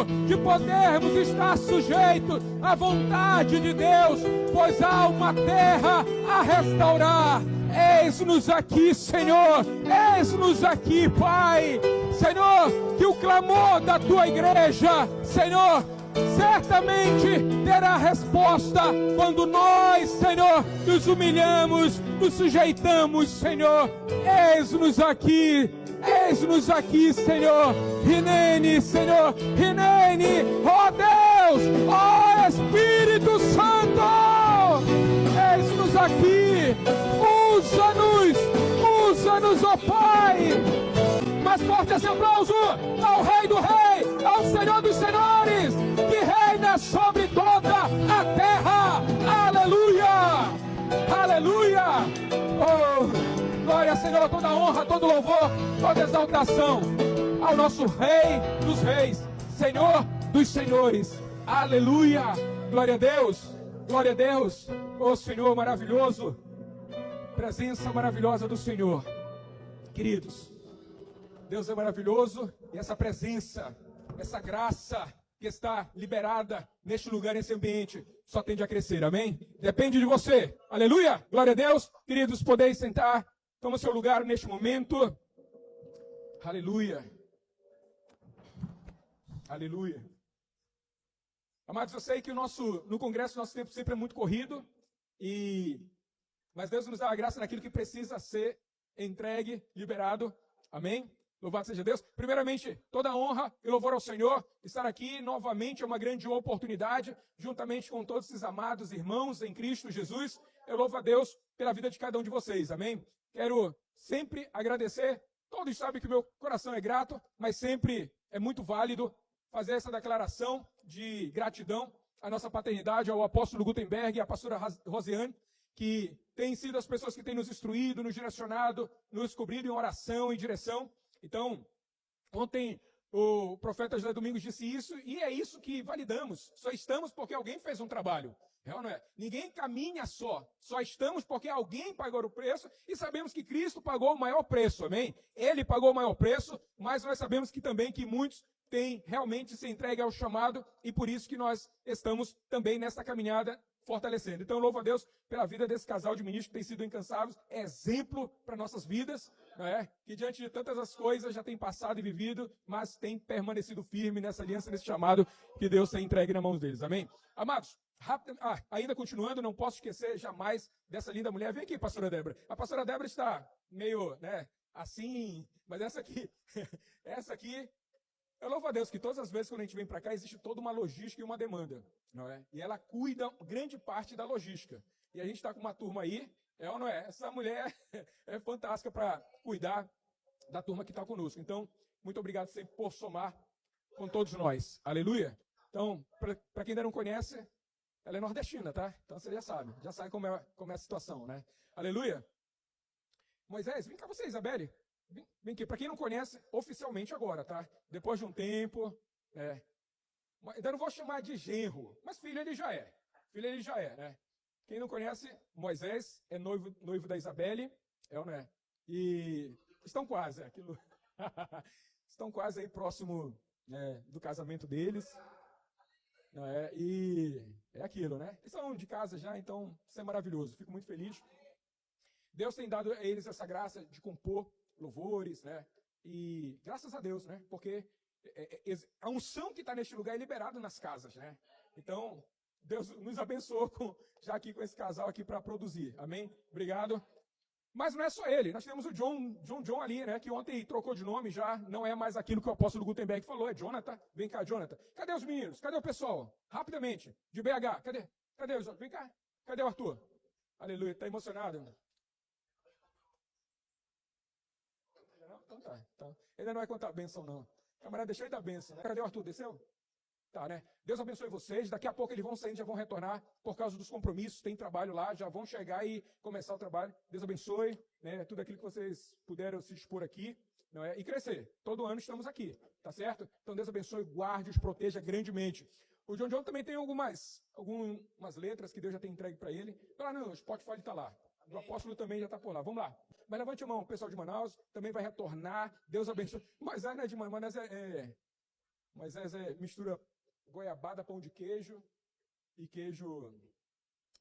de podermos estar sujeitos à vontade de Deus, pois há uma terra a restaurar. Eis-nos aqui, Senhor, eis-nos aqui, Pai. Senhor, que o clamor da tua igreja, Senhor, certamente terá resposta quando nós, Senhor, nos humilhamos, nos sujeitamos, Senhor. Eis-nos aqui, Senhor. Rinene, Senhor, Rinene, ó Deus, ó Espírito Santo. Eis-nos aqui, usa-nos, ó Pai. Mais forte esse aplauso ao Rei do Rei, ao Senhor dos Senhores, que reina sobre toda a terra. Aleluia! Aleluia! Oh, glória, Senhor, toda honra, todo louvor, toda exaltação ao nosso Rei dos Reis, Senhor dos Senhores. Aleluia! Glória a Deus! Glória a Deus! Oh, Senhor maravilhoso! Presença maravilhosa do Senhor. Queridos, Deus é maravilhoso e essa presença, essa graça que está liberada neste lugar, nesse ambiente, só tende a crescer, amém? Depende de você, aleluia, glória a Deus. Queridos, podeis sentar, toma seu lugar neste momento, aleluia, aleluia. Amados, eu sei que no congresso nosso tempo sempre é muito corrido, mas Deus nos dá a graça naquilo que precisa ser entregue, liberado, amém? Louvado seja Deus. Primeiramente, toda honra e louvor ao Senhor. Estar aqui novamente é uma grande oportunidade, juntamente com todos esses amados irmãos em Cristo Jesus. Eu louvo a Deus pela vida de cada um de vocês, amém? Quero sempre agradecer. Todos sabem que meu coração é grato, mas sempre é muito válido fazer essa declaração de gratidão à nossa paternidade, ao apóstolo Gutenberg e à pastora Rosiane, que têm sido as pessoas que têm nos instruído, nos direcionado, nos cobrido em oração e direção. Então, ontem o profeta José Domingos disse isso, e é isso que validamos. Só estamos porque alguém fez um trabalho. É ou não é? Ninguém caminha só. Só estamos porque alguém pagou o preço, e sabemos que Cristo pagou o maior preço, amém? Ele pagou o maior preço, mas nós sabemos que também que muitos têm realmente se entregue ao chamado, e por isso que nós estamos também nessa caminhada fortalecendo. Então, eu louvo a Deus pela vida desse casal de ministros que tem sido incansáveis, exemplo para nossas vidas, não é? Que diante de tantas as coisas já tem passado e vivido, mas tem permanecido firme nessa aliança, nesse chamado que Deus tem entregue nas mãos deles. Amém? Amados, ainda continuando, não posso esquecer jamais dessa linda mulher. Vem aqui, pastora Débora. A pastora Débora está meio, assim, mas essa aqui, eu louvo a Deus que todas as vezes quando a gente vem para cá, existe toda uma logística e uma demanda, não é? E ela cuida grande parte da logística. E a gente está com uma turma aí, é ou não é? Essa mulher é fantástica para cuidar da turma que está conosco. Então, muito obrigado sempre por somar com todos nós. Aleluia? Então, para quem ainda não conhece, ela é nordestina, tá? Então você já sabe como é a situação, né? Aleluia? Moisés, vem cá você, Isabelle. Vem aqui, para quem não conhece, oficialmente agora, tá? Depois de um tempo, ainda não vou chamar de genro, mas filho ele já é. Filho ele já é, né? Quem não conhece, Moisés é noivo da Isabelle, é ou não é? E estão quase, estão quase aí próximo do casamento deles, não é? E é aquilo, né? Eles são de casa já, então isso é maravilhoso, fico muito feliz. Deus tem dado a eles essa graça de compor louvores, né? E graças a Deus, né? Porque a unção que está neste lugar é liberada nas casas, né? Então, Deus nos abençoou já aqui com esse casal aqui para produzir, amém? Obrigado. Mas não é só ele, nós temos o John ali, né? Que ontem trocou de nome já, não é mais aquilo que o apóstolo Gutenberg falou, é Jonathan. Vem cá, Jonathan. Cadê os meninos? Cadê o pessoal? Rapidamente, de BH, cadê os? Vem cá, cadê o Arthur? Aleluia, está emocionado? Então tá. Então, ainda não vai contar a bênção, não. Camarada, deixa ele dar bênção, né? Cadê o Arthur? Desceu? Tá, né? Deus abençoe vocês. Daqui a pouco eles vão sair, já vão retornar por causa dos compromissos. Tem trabalho lá, já vão chegar e começar o trabalho. Deus abençoe, né? Tudo aquilo que vocês puderam se expor aqui, não é? E crescer. Todo ano estamos aqui, tá certo? Então Deus abençoe, guarde, os proteja grandemente. O John também tem algumas letras que Deus já tem entregue para ele. Lá no Spotify ele está lá. O apóstolo também já está por lá. Vamos lá. Mas levante a mão, o pessoal de Manaus também vai retornar. Deus abençoe. Mas não é de Manaus, Moisés mistura goiabada, pão de queijo e queijo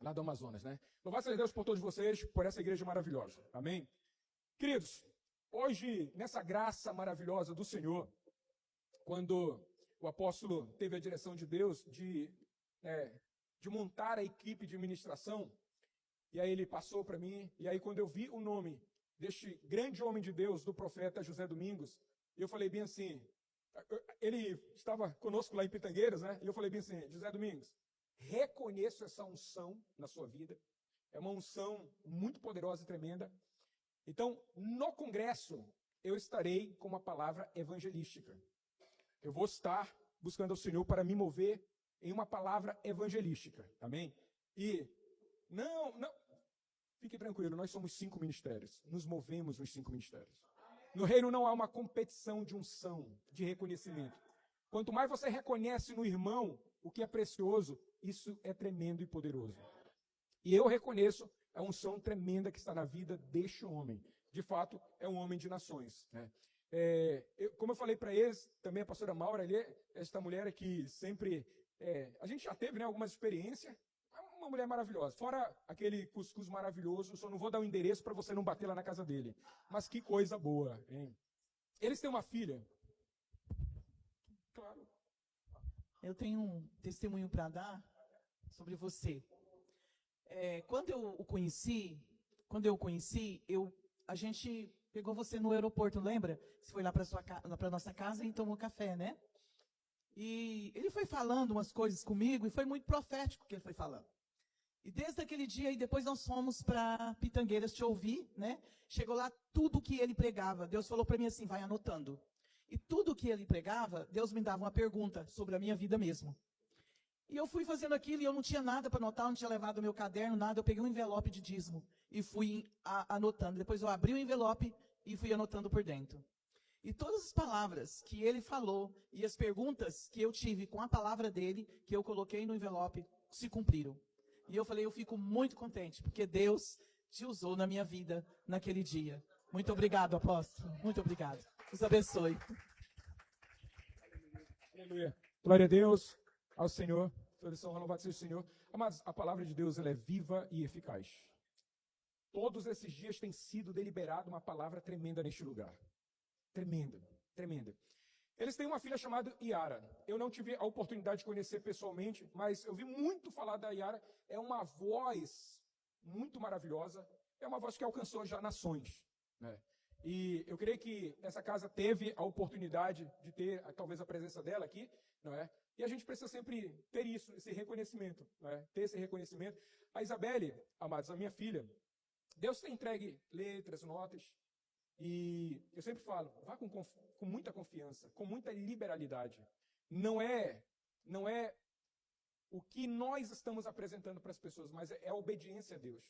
lá do Amazonas, né? Louvado seja Deus por todos vocês, por essa igreja maravilhosa. Amém? Queridos, hoje, nessa graça maravilhosa do Senhor, quando o apóstolo teve a direção de Deus de montar a equipe de ministração, e aí ele passou para mim, e aí quando eu vi o nome deste grande homem de Deus, do profeta José Domingos, eu falei bem assim, ele estava conosco lá em Pitangueiras, né? E eu falei bem assim, José Domingos, reconheço essa unção na sua vida, é uma unção muito poderosa e tremenda. Então, no congresso, eu estarei com uma palavra evangelística. Eu vou estar buscando ao Senhor para me mover em uma palavra evangelística, amém? E não, fique tranquilo, nós somos 5 ministérios, nos movemos nos 5 ministérios. No reino não há uma competição de unção, de reconhecimento. Quanto mais você reconhece no irmão o que é precioso, isso é tremendo e poderoso. E eu reconheço a unção tremenda que está na vida deste homem. De fato, é um homem de nações, né? Como eu falei para eles, também a pastora Maura, esta mulher que sempre... a gente já teve, né, algumas experiências, uma mulher maravilhosa. Fora aquele cuscuz maravilhoso, só não vou dar o endereço para você não bater lá na casa dele. Mas que coisa boa, hein? Eles têm uma filha. Claro. Eu tenho um testemunho para dar sobre você. Quando eu o conheci, a gente pegou você no aeroporto, lembra? Você foi lá para nossa casa e tomou café, né? E ele foi falando umas coisas comigo e foi muito profético o que ele foi falando. E desde aquele dia, e depois nós fomos para Pitangueiras te ouvir, né? Chegou lá tudo que ele pregava. Deus falou para mim assim, vai anotando. E tudo que ele pregava, Deus me dava uma pergunta sobre a minha vida mesmo. E eu fui fazendo aquilo e eu não tinha nada para anotar, não tinha levado o meu caderno, nada. Eu peguei um envelope de dízimo e fui anotando. Depois eu abri o envelope e fui anotando por dentro. E todas as palavras que ele falou e as perguntas que eu tive com a palavra dele, que eu coloquei no envelope, se cumpriram. E eu falei, eu fico muito contente, porque Deus te usou na minha vida naquele dia. Muito obrigado, apóstolo. Muito obrigado. Deus abençoe. Aleluia. Glória a Deus, ao Senhor. Toda honra, louvado seja o Senhor. Mas a palavra de Deus, ela é viva e eficaz. Todos esses dias tem sido deliberada uma palavra tremenda neste lugar. Tremenda, tremenda. Eles têm uma filha chamada Yara. Eu não tive a oportunidade de conhecer pessoalmente, mas eu vi muito falar da Yara. É uma voz muito maravilhosa. É uma voz que alcançou já nações, né? E eu creio que essa casa teve a oportunidade de ter, talvez, a presença dela aqui, não é? E a gente precisa sempre ter isso, esse reconhecimento, não é? Ter esse reconhecimento. A Isabelle, amados, a minha filha, Deus tem entregue letras, notas, e eu sempre falo, vá com muita confiança, com muita liberalidade. Não é o que nós estamos apresentando para as pessoas, mas é a obediência a Deus.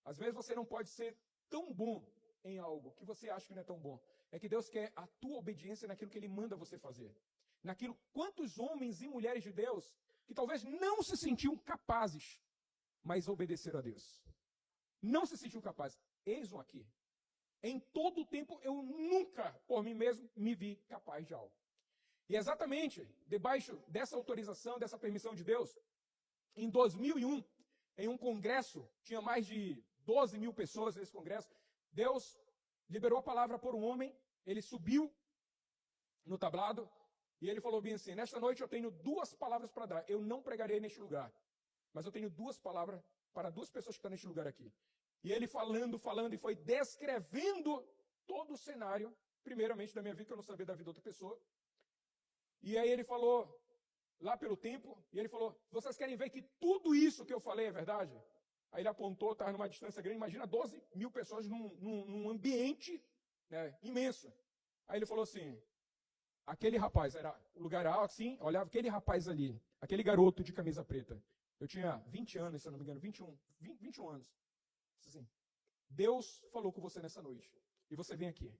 Às vezes você não pode ser tão bom em algo que você acha que não é tão bom. É que Deus quer a tua obediência naquilo que Ele manda você fazer. Naquilo, quantos homens e mulheres de Deus que talvez não se sentiam capazes, mas obedeceram a Deus. Não se sentiu capaz. Eis um aqui. Em todo o tempo, eu nunca, por mim mesmo, me vi capaz de algo. E exatamente, debaixo dessa autorização, dessa permissão de Deus, em 2001, em um congresso, tinha mais de 12 mil pessoas nesse congresso, Deus liberou a palavra por um homem, ele subiu no tablado, e ele falou bem assim, nesta noite eu tenho 2 palavras para dar, eu não pregarei neste lugar, mas eu tenho 2 palavras para 2 pessoas que estão neste lugar aqui. E ele falando, e foi descrevendo todo o cenário, primeiramente da minha vida, que eu não sabia da vida de outra pessoa. E aí ele falou, lá pelo tempo, e ele falou, vocês querem ver que tudo isso que eu falei é verdade? Aí ele apontou, estava numa distância grande, imagina 12 mil pessoas num ambiente, né, imenso. Aí ele falou assim, aquele rapaz, o lugar era assim, olhava aquele rapaz ali, aquele garoto de camisa preta. Eu tinha 20 anos, se eu não me engano, 21 anos. Assim, Deus falou com você nessa noite, e você vem aqui.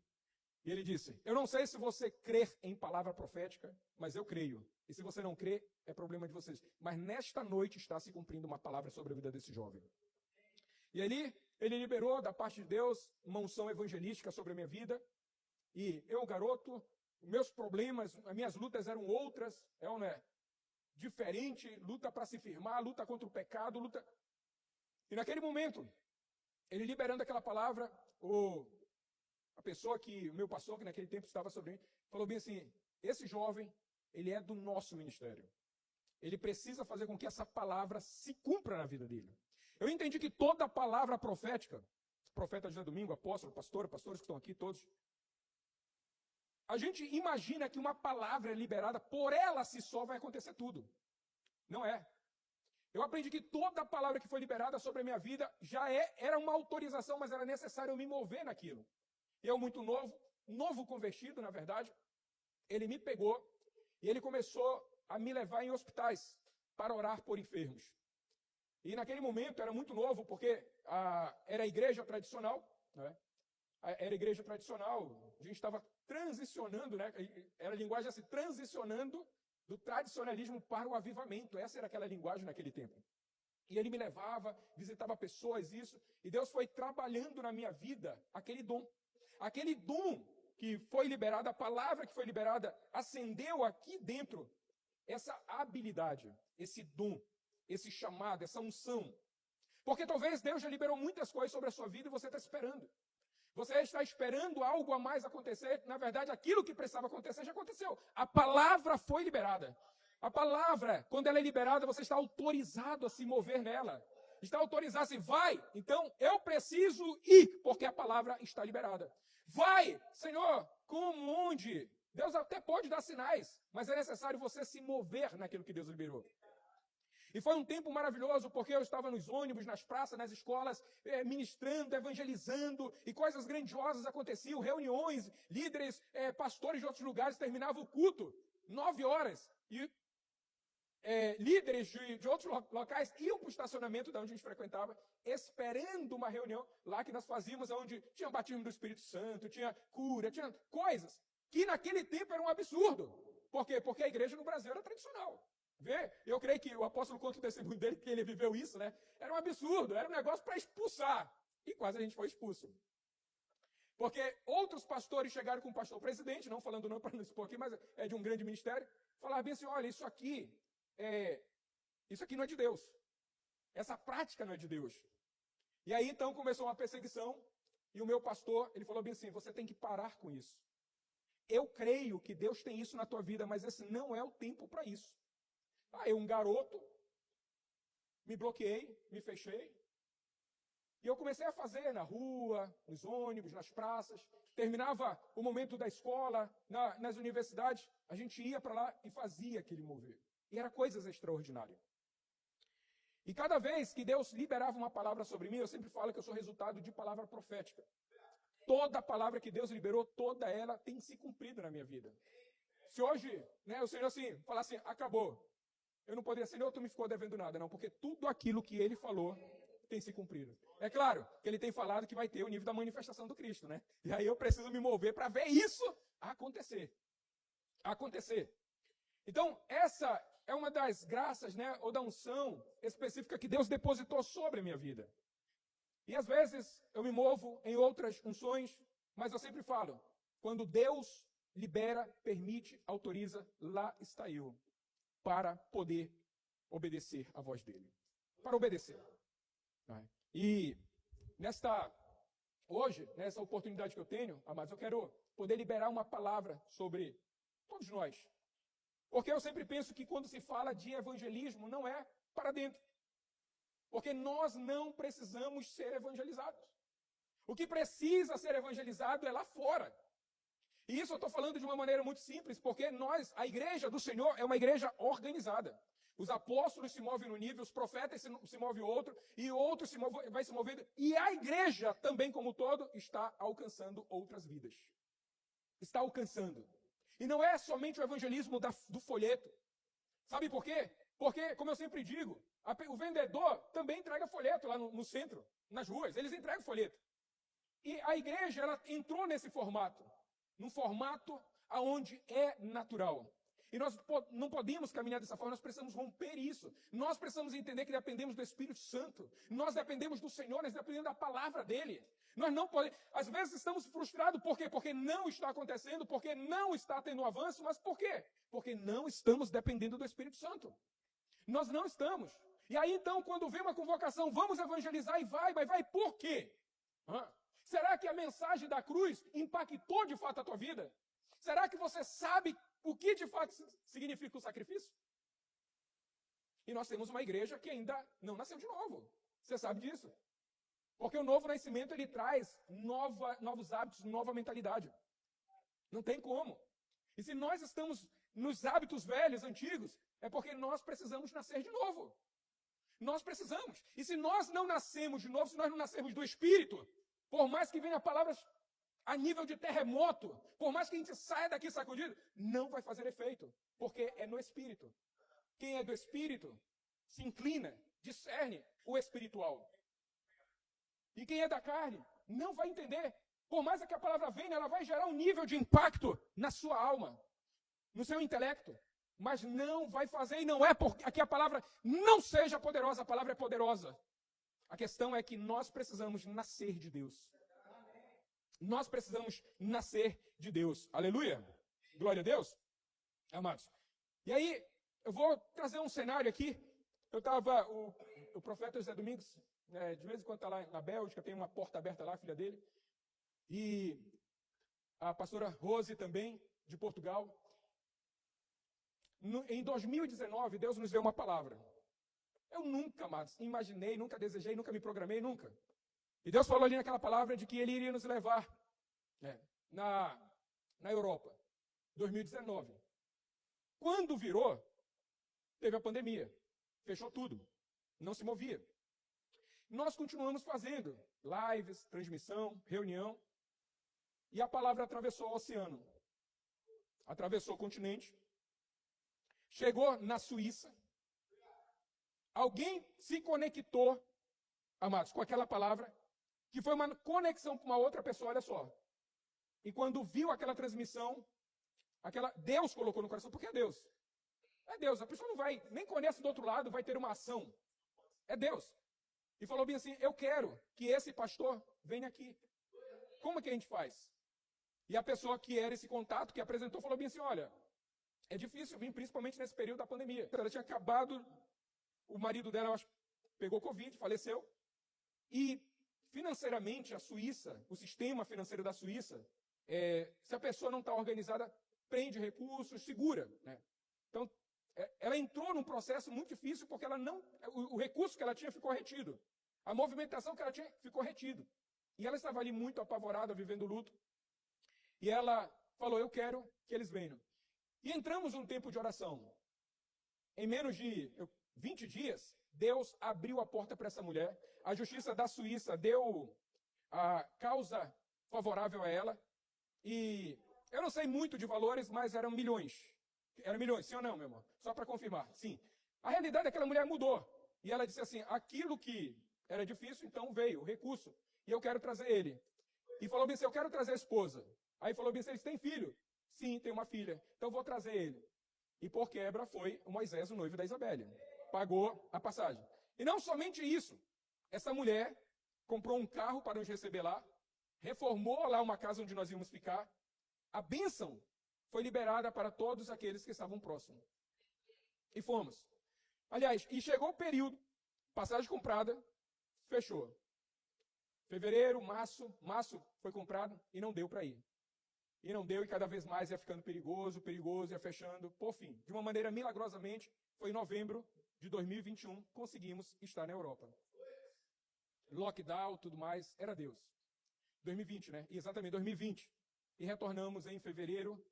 E ele disse, eu não sei se você crer em palavra profética, mas eu creio. E se você não crê, é problema de vocês. Mas nesta noite está se cumprindo uma palavra sobre a vida desse jovem. E ali, ele liberou da parte de Deus uma unção evangelística sobre a minha vida. E eu, garoto, meus problemas, as minhas lutas eram outras, diferente, luta para se firmar, luta contra o pecado, luta... E naquele momento, ele liberando aquela palavra, a pessoa o meu pastor, que naquele tempo estava sobre mim, falou bem assim, esse jovem, ele é do nosso ministério. Ele precisa fazer com que essa palavra se cumpra na vida dele. Eu entendi que toda palavra profética, profeta de domingo, apóstolo, pastores que estão aqui todos, a gente imagina que uma palavra é liberada, por ela se só vai acontecer tudo. Não é. Eu aprendi que toda palavra que foi liberada sobre a minha vida era uma autorização, mas era necessário eu me mover naquilo. Eu, muito novo convertido, na verdade, ele me pegou e ele começou a me levar em hospitais para orar por enfermos. E naquele momento era muito novo, porque era a igreja tradicional, né? Era a igreja tradicional, a gente estava transicionando, né? Era a linguagem assim, transicionando do tradicionalismo para o avivamento. Essa era aquela linguagem naquele tempo. E ele me levava, visitava pessoas, isso, e Deus foi trabalhando na minha vida aquele dom. Aquele dom que foi liberado, a palavra que foi liberada, acendeu aqui dentro essa habilidade, esse dom, esse chamado, essa unção. Porque talvez Deus já liberou muitas coisas sobre a sua vida e você está esperando. Você está esperando algo a mais acontecer. Na verdade, aquilo que precisava acontecer já aconteceu. A palavra foi liberada. A palavra, quando ela é liberada, você está autorizado a se mover nela. Está autorizado assim, vai, então eu preciso ir, porque a palavra está liberada. Vai, Senhor, como, onde? Deus até pode dar sinais, mas é necessário você se mover naquilo que Deus liberou. E foi um tempo maravilhoso, porque eu estava nos ônibus, nas praças, nas escolas, ministrando, evangelizando, e coisas grandiosas aconteciam, reuniões, líderes, pastores de outros lugares terminavam o culto, 9 horas, e líderes de outros locais iam para o estacionamento de onde a gente frequentava, esperando uma reunião lá que nós fazíamos, onde tinha batismo do Espírito Santo, tinha cura, tinha coisas que naquele tempo era um absurdo. Por quê? Porque a igreja no Brasil era tradicional. Eu creio que o apóstolo conta o testemunho dele, que ele viveu isso, né? Era um absurdo, era um negócio para expulsar. E quase a gente foi expulso. Porque outros pastores chegaram com o pastor presidente, não falando não para não expor aqui, mas é de um grande ministério, falaram bem assim, olha, isso aqui não é de Deus. Essa prática não é de Deus. E aí então começou uma perseguição, e o meu pastor, ele falou bem assim, você tem que parar com isso. Eu creio que Deus tem isso na tua vida, mas esse não é o tempo para isso. Eu, um garoto, me bloqueei, me fechei. E eu comecei a fazer na rua, nos ônibus, nas praças. Terminava o momento da escola, nas universidades. A gente ia para lá e fazia aquele mover. E era coisas extraordinárias. E cada vez que Deus liberava uma palavra sobre mim, eu sempre falo que eu sou resultado de palavra profética. Toda palavra que Deus liberou, toda ela tem se cumprido na minha vida. Se hoje, o Senhor assim, falar assim, acabou. Eu não poderia, Senhor, tu me ficou devendo nada, não, porque tudo aquilo que Ele falou tem se cumprido. É claro que Ele tem falado que vai ter o nível da manifestação do Cristo, né? E aí eu preciso me mover para ver isso acontecer. Então, essa é uma das graças, ou da unção específica que Deus depositou sobre a minha vida. E às vezes eu me movo em outras unções, mas eu sempre falo, quando Deus libera, permite, autoriza, lá está eu, para poder obedecer a voz dele. Para obedecer. E hoje, nessa oportunidade que eu tenho, amados, eu quero poder liberar uma palavra sobre todos nós. Porque eu sempre penso que quando se fala de evangelismo, não é para dentro. Porque nós não precisamos ser evangelizados. O que precisa ser evangelizado é lá fora. E isso eu estou falando de uma maneira muito simples, porque a igreja do Senhor é uma igreja organizada. Os apóstolos se movem num nível, os profetas se movem outro, e outro vai se movendo. E a igreja, também como todo, está alcançando outras vidas. Está alcançando. E não é somente o evangelismo do folheto. Sabe por quê? Porque, como eu sempre digo, o vendedor também entrega folheto lá no centro, nas ruas. Eles entregam folheto. E a igreja, ela entrou nesse formato. Num formato onde é natural. E nós não podemos caminhar dessa forma, nós precisamos romper isso. Nós precisamos entender que dependemos do Espírito Santo. Nós dependemos do Senhor, nós dependemos da palavra dele. Nós não podemos, às vezes estamos frustrados, por quê? Porque não está acontecendo, porque não está tendo avanço, mas por quê? Porque não estamos dependendo do Espírito Santo. Nós não estamos. E aí então, quando vem uma convocação, vamos evangelizar e vai, mas vai por quê? Será que a mensagem da cruz impactou de fato a tua vida? Será que você sabe o que de fato significa o sacrifício? E nós temos uma igreja que ainda não nasceu de novo. Você sabe disso. Porque o novo nascimento, ele traz novos hábitos, nova mentalidade. Não tem como. E se nós estamos nos hábitos velhos, antigos, é porque nós precisamos nascer de novo. Nós precisamos. E se nós não nascemos de novo, se nós não nascermos do Espírito, por mais que venha palavras a nível de terremoto, por mais que a gente saia daqui sacudido, não vai fazer efeito, porque é no Espírito. Quem é do Espírito se inclina, discerne o espiritual. E quem é da carne não vai entender. Por mais que a palavra venha, ela vai gerar um nível de impacto na sua alma, no seu intelecto, mas não vai fazer, e não é porque aqui a palavra não seja poderosa, a palavra é poderosa. A questão é que nós precisamos nascer de Deus. Nós precisamos nascer de Deus. Aleluia! Glória a Deus. Amados. E aí, eu vou trazer um cenário aqui. O profeta José Domingos, de vez em quando está lá na Bélgica, tem uma porta aberta lá, a filha dele. E a pastora Rose também, de Portugal. Em 2019, Deus nos deu uma palavra. Eu nunca, amados, imaginei, nunca desejei, nunca me programei, nunca. E Deus falou ali naquela palavra de que Ele iria nos levar na Europa, 2019. Quando virou, teve a pandemia. Fechou tudo. Não se movia. Nós continuamos fazendo lives, transmissão, reunião. E a palavra atravessou o oceano. Atravessou o continente. Chegou na Suíça. Alguém se conectou, amados, com aquela palavra, que foi uma conexão com uma outra pessoa, olha só. E quando viu aquela transmissão, Deus colocou no coração, porque é Deus. É Deus, a pessoa não vai, nem conhece do outro lado, vai ter uma ação. É Deus. E falou bem assim, eu quero que esse pastor venha aqui. Como que a gente faz? E a pessoa que era esse contato, que apresentou, falou bem assim, olha, é difícil vir, principalmente nesse período da pandemia. Ela tinha acabado, o marido dela, eu acho, pegou Covid, faleceu. E, financeiramente, a Suíça, o sistema financeiro da Suíça, se a pessoa não está organizada, prende recursos, segura. Né? Então, ela entrou num processo muito difícil porque o recurso que ela tinha ficou retido. A movimentação que ela tinha ficou retido. E ela estava ali muito apavorada, vivendo luto. E ela falou, eu quero que eles venham. E entramos num tempo de oração. Em menos de 20 dias, Deus abriu a porta para essa mulher. A justiça da Suíça deu a causa favorável a ela. E eu não sei muito de valores, mas eram milhões. Eram milhões, sim ou não, meu irmão? Só para confirmar, sim. A realidade é que aquela mulher mudou. E ela disse assim, aquilo que era difícil, então veio, o recurso. E eu quero trazer ele. E falou bem assim, eu quero trazer a esposa. Aí falou bem assim, eles têm filho? Sim, tem uma filha. Então vou trazer ele. E por quebra foi o Moisés, o noivo da Isabelle. Pagou a passagem. E não somente isso. Essa mulher comprou um carro para nos receber lá. Reformou lá uma casa onde nós íamos ficar. A bênção foi liberada para todos aqueles que estavam próximos. E fomos. Aliás, e chegou o período, passagem comprada, fechou. Fevereiro, março foi comprado e não deu para ir. E não deu, e cada vez mais ia ficando perigoso, ia fechando. Por fim, de uma maneira milagrosamente, foi em novembro de 2021, conseguimos estar na Europa. Lockdown, tudo mais, era Deus. 2020, né? Exatamente, 2020. E retornamos em fevereiro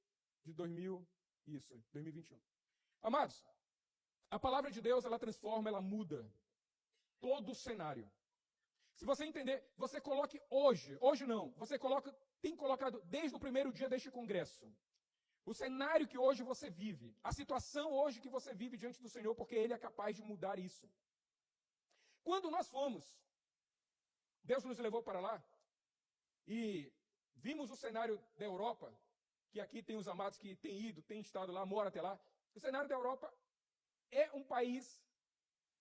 de 2021. Amados, a palavra de Deus, ela transforma, ela muda todo o cenário. Se você entender, você coloque hoje não, tem colocado desde o primeiro dia deste congresso, o cenário que hoje você vive, a situação hoje que você vive diante do Senhor, porque Ele é capaz de mudar isso. Quando nós fomos, Deus nos levou para lá, e vimos o cenário da Europa, que aqui tem os amados que têm ido, têm estado lá, moram até lá. O cenário da Europa é um país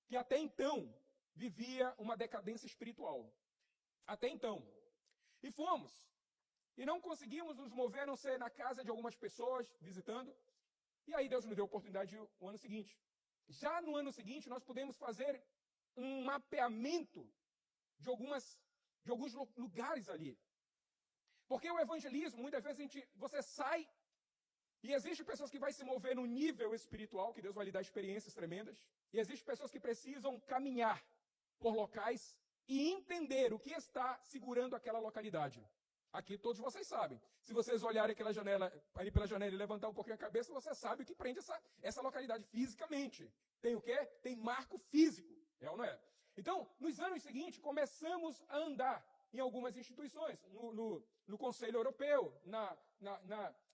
que até então vivia uma decadência espiritual. Até então. E fomos. E não conseguimos nos mover a não ser na casa de algumas pessoas, visitando. E aí Deus nos deu a oportunidade no ano seguinte. Já no ano seguinte, nós pudemos fazer um mapeamento de alguns lugares ali. Porque o evangelismo, muitas vezes você sai e existem pessoas que vão se mover no nível espiritual, que Deus vai lhe dar experiências tremendas. E existem pessoas que precisam caminhar por locais e entender o que está segurando aquela localidade. Aqui todos vocês sabem. Se vocês olharem aquela janela, ali pela janela e levantar um pouquinho a cabeça, você sabe o que prende essa localidade fisicamente. Tem o quê? Tem marco físico. É ou não é? Então, nos anos seguintes, começamos a andar em algumas instituições, no Conselho Europeu,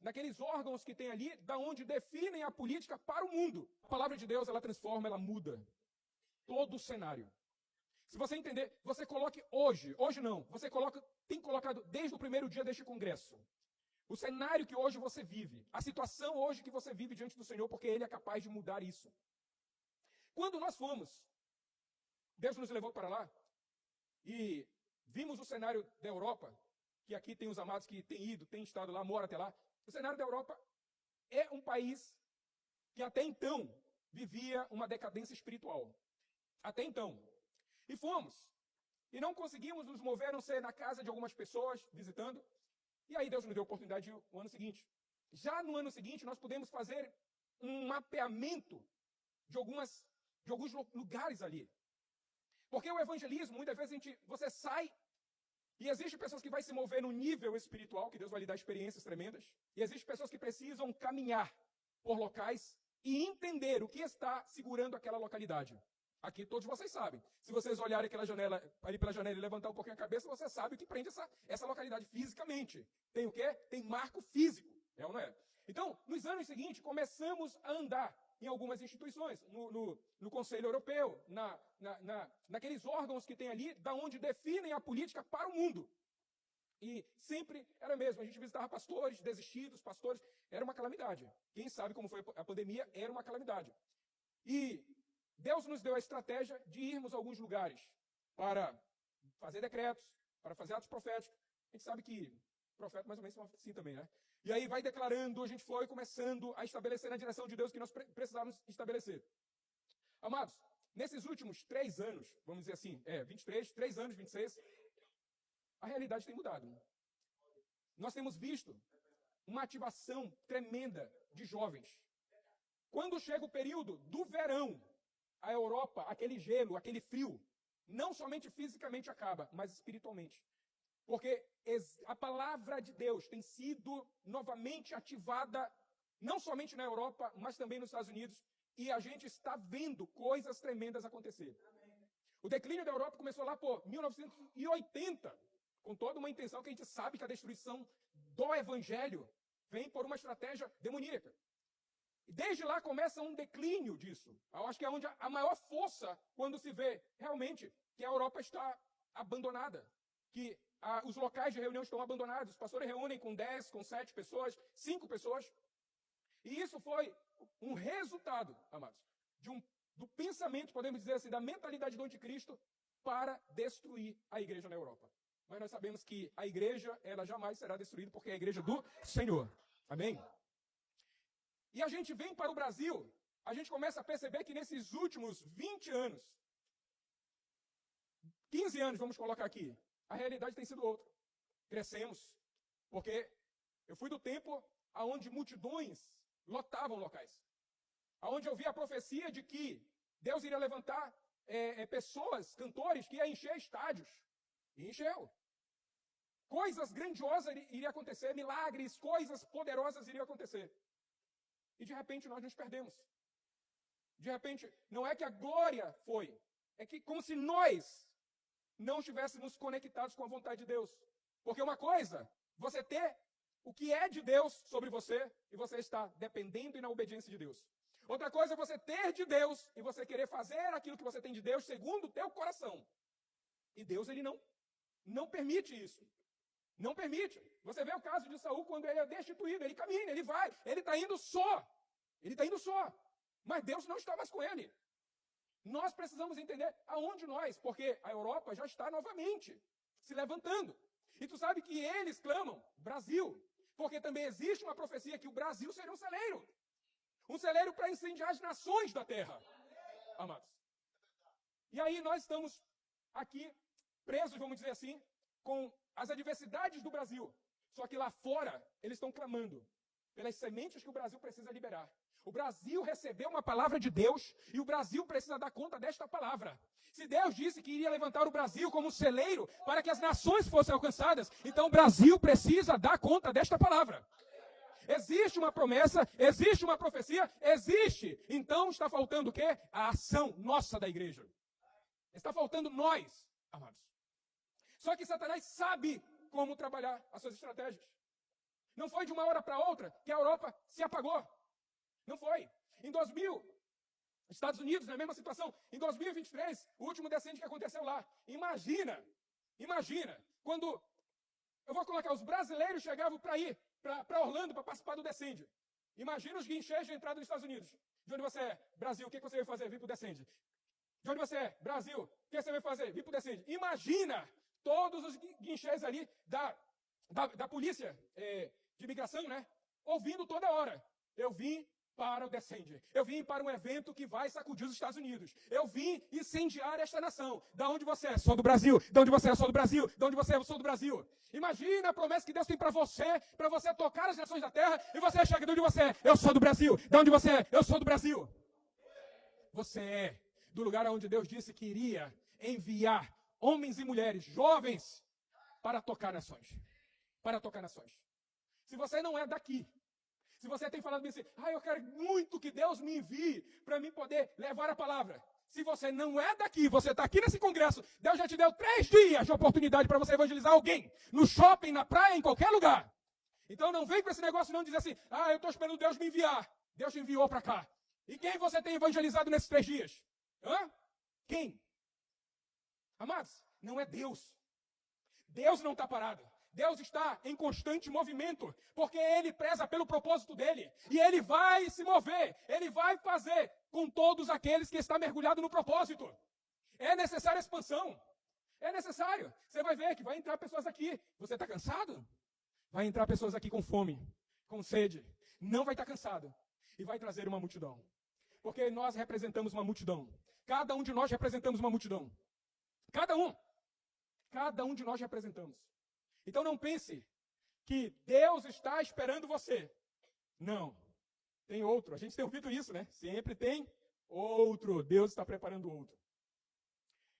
naqueles órgãos que tem ali, da onde definem a política para o mundo. A palavra de Deus, ela transforma, ela muda todo o cenário. Se você entender, você coloque hoje não, tem colocado desde o primeiro dia deste congresso, o cenário que hoje você vive, a situação hoje que você vive diante do Senhor, porque Ele é capaz de mudar isso. Quando nós fomos, Deus nos levou para lá e vimos o cenário da Europa, que aqui tem os amados que têm ido, têm estado lá, moram até lá. O cenário da Europa é um país que até então vivia uma decadência espiritual. Até então. E fomos. E não conseguimos nos mover a não ser na casa de algumas pessoas, visitando. E aí Deus nos deu a oportunidade no ano seguinte. Já no ano seguinte, nós pudemos fazer um mapeamento de alguns lugares ali. Porque o evangelismo, muitas vezes você sai e existem pessoas que vão se mover no nível espiritual, que Deus vai lhe dar experiências tremendas. E existem pessoas que precisam caminhar por locais e entender o que está segurando aquela localidade. Aqui todos vocês sabem. Se vocês olharem aquela janela, ali pela janela e levantar um pouquinho a cabeça, você sabe o que prende essa localidade fisicamente. Tem o quê? Tem marco físico. É ou não é? Então, nos anos seguintes, começamos a andar em algumas instituições, no Conselho Europeu, naqueles órgãos que tem ali, da onde definem a política para o mundo. E sempre era mesmo, a gente visitava pastores desistidos, pastores, era uma calamidade. Quem sabe como foi a pandemia, era uma calamidade. E Deus nos deu a estratégia de irmos a alguns lugares para fazer decretos, para fazer atos proféticos. A gente sabe que profeta mais ou menos são assim também, né? E aí vai declarando, a gente foi começando a estabelecer na direção de Deus que nós precisávamos estabelecer. Amados, nesses últimos 3 anos, vamos dizer assim, 23, 3 anos, 26, a realidade tem mudado. Nós temos visto uma ativação tremenda de jovens. Quando chega o período do verão, a Europa, aquele gelo, aquele frio, não somente fisicamente acaba, mas espiritualmente. Porque a palavra de Deus tem sido novamente ativada, não somente na Europa, mas também nos Estados Unidos, e a gente está vendo coisas tremendas acontecer. O declínio da Europa começou lá por 1980, com toda uma intenção que a gente sabe que a destruição do Evangelho vem por uma estratégia demoníaca. E desde lá começa um declínio disso. Eu acho que é onde a maior força, quando se vê realmente que a Europa está abandonada, que os locais de reunião estão abandonados, os pastores reúnem com 10, com 7 pessoas, 5 pessoas. E isso foi um resultado, amados, do pensamento, podemos dizer assim, da mentalidade do anticristo para destruir a igreja na Europa. Mas nós sabemos que a igreja, ela jamais será destruída porque é a igreja do Senhor. Amém? E a gente vem para o Brasil, a gente começa a perceber que nesses últimos 20 anos, 15 anos, vamos colocar aqui, a realidade tem sido outra. Crescemos, porque eu fui do tempo onde multidões lotavam locais. Onde eu vi a profecia de que Deus iria levantar pessoas, cantores, que ia encher estádios. E encheu. Coisas grandiosas iriam acontecer, milagres, coisas poderosas iriam acontecer. E de repente nós nos perdemos. De repente, não é que a glória foi, é que como se nós não estivéssemos conectados com a vontade de Deus. Porque uma coisa, você ter o que é de Deus sobre você e você está dependendo e na obediência de Deus. Outra coisa é você ter de Deus e você querer fazer aquilo que você tem de Deus segundo o teu coração. E Deus, ele não permite isso. Não permite. Você vê o caso de Saul quando ele é destituído, ele caminha, ele vai, ele está indo só. Ele está indo só. Mas Deus não está mais com ele. Nós precisamos entender aonde nós, porque a Europa já está novamente se levantando. E tu sabe que eles clamam Brasil, porque também existe uma profecia que o Brasil seria um celeiro. Um celeiro para incendiar as nações da terra. Amados. E aí nós estamos aqui presos, vamos dizer assim, com as adversidades do Brasil. Só que lá fora, eles estão clamando pelas sementes que o Brasil precisa liberar. O Brasil recebeu uma palavra de Deus e o Brasil precisa dar conta desta palavra. Se Deus disse que iria levantar o Brasil como um celeiro para que as nações fossem alcançadas, então o Brasil precisa dar conta desta palavra. Existe uma promessa, existe uma profecia, existe. Então está faltando o quê? A ação nossa da igreja. Está faltando nós, amados. Só que Satanás sabe como trabalhar as suas estratégias. Não foi de uma hora para outra que a Europa se apagou. Não foi. Em 2000, Estados Unidos, na mesma situação. Em 2023, o último descende que aconteceu lá. Imagina, quando eu vou colocar os brasileiros chegavam para ir para Orlando para participar do Descende. Imagina os guinchês de entrada dos Estados Unidos. De onde você é? Brasil, o que você vai fazer? Vir para o Descende. De onde você é? Brasil, o que você vai fazer? Vir para o Descende. Imagina todos os guinchês ali da polícia de imigração, né? Ouvindo toda hora. Eu vim para o Descende. Eu vim para um evento que vai sacudir os Estados Unidos. Eu vim incendiar esta nação. Da onde você é? Sou do Brasil. Da onde você é? Sou do Brasil. Da onde você é? Sou do Brasil. Imagina a promessa que Deus tem para você tocar as nações da terra, e você chega de onde você é? Eu sou do Brasil. Da onde você é? Eu sou do Brasil. Você é do lugar onde Deus disse que iria enviar homens e mulheres, jovens, para tocar nações. Para tocar nações. Se você não é daqui, se você tem falado assim, eu quero muito que Deus me envie para mim poder levar a palavra. Se você não é daqui, você está aqui nesse congresso, Deus já te deu 3 dias de oportunidade para você evangelizar alguém. No shopping, na praia, em qualquer lugar. Então não vem com esse negócio não dizer assim, eu estou esperando Deus me enviar. Deus te enviou para cá. E quem você tem evangelizado nesses 3 dias? Quem? Amados, não é Deus. Deus não está parado. Deus está em constante movimento, porque Ele preza pelo propósito dEle. E Ele vai se mover, Ele vai fazer com todos aqueles que estão mergulhados no propósito. É necessária expansão. É necessário. Você vai ver que vai entrar pessoas aqui. Você está cansado? Vai entrar pessoas aqui com fome, com sede. Não vai estar cansado. E vai trazer uma multidão. Porque nós representamos uma multidão. Cada um de nós representamos uma multidão. Cada um. Cada um de nós representamos. Então não pense que Deus está esperando você. Não. Tem outro. A gente tem ouvido isso, né? Sempre tem outro. Deus está preparando outro.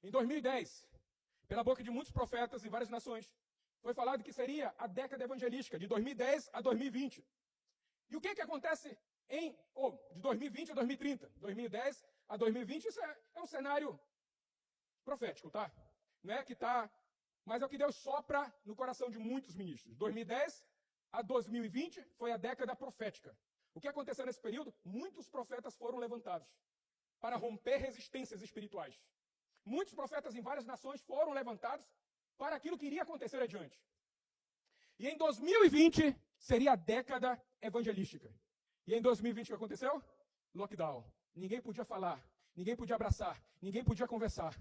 Em 2010, pela boca de muitos profetas em várias nações, foi falado que seria a década evangelística, de 2010 a 2020. E o que acontece de 2020 a 2030? 2010 a 2020, isso é um cenário profético, tá? Não é que está... Mas é o que Deus sopra no coração de muitos ministros. 2010 a 2020 foi a década profética. O que aconteceu nesse período? Muitos profetas foram levantados para romper resistências espirituais. Muitos profetas em várias nações foram levantados para aquilo que iria acontecer adiante. E em 2020 seria a década evangelística. E em 2020 o que aconteceu? Lockdown. Ninguém podia falar, ninguém podia abraçar, ninguém podia conversar.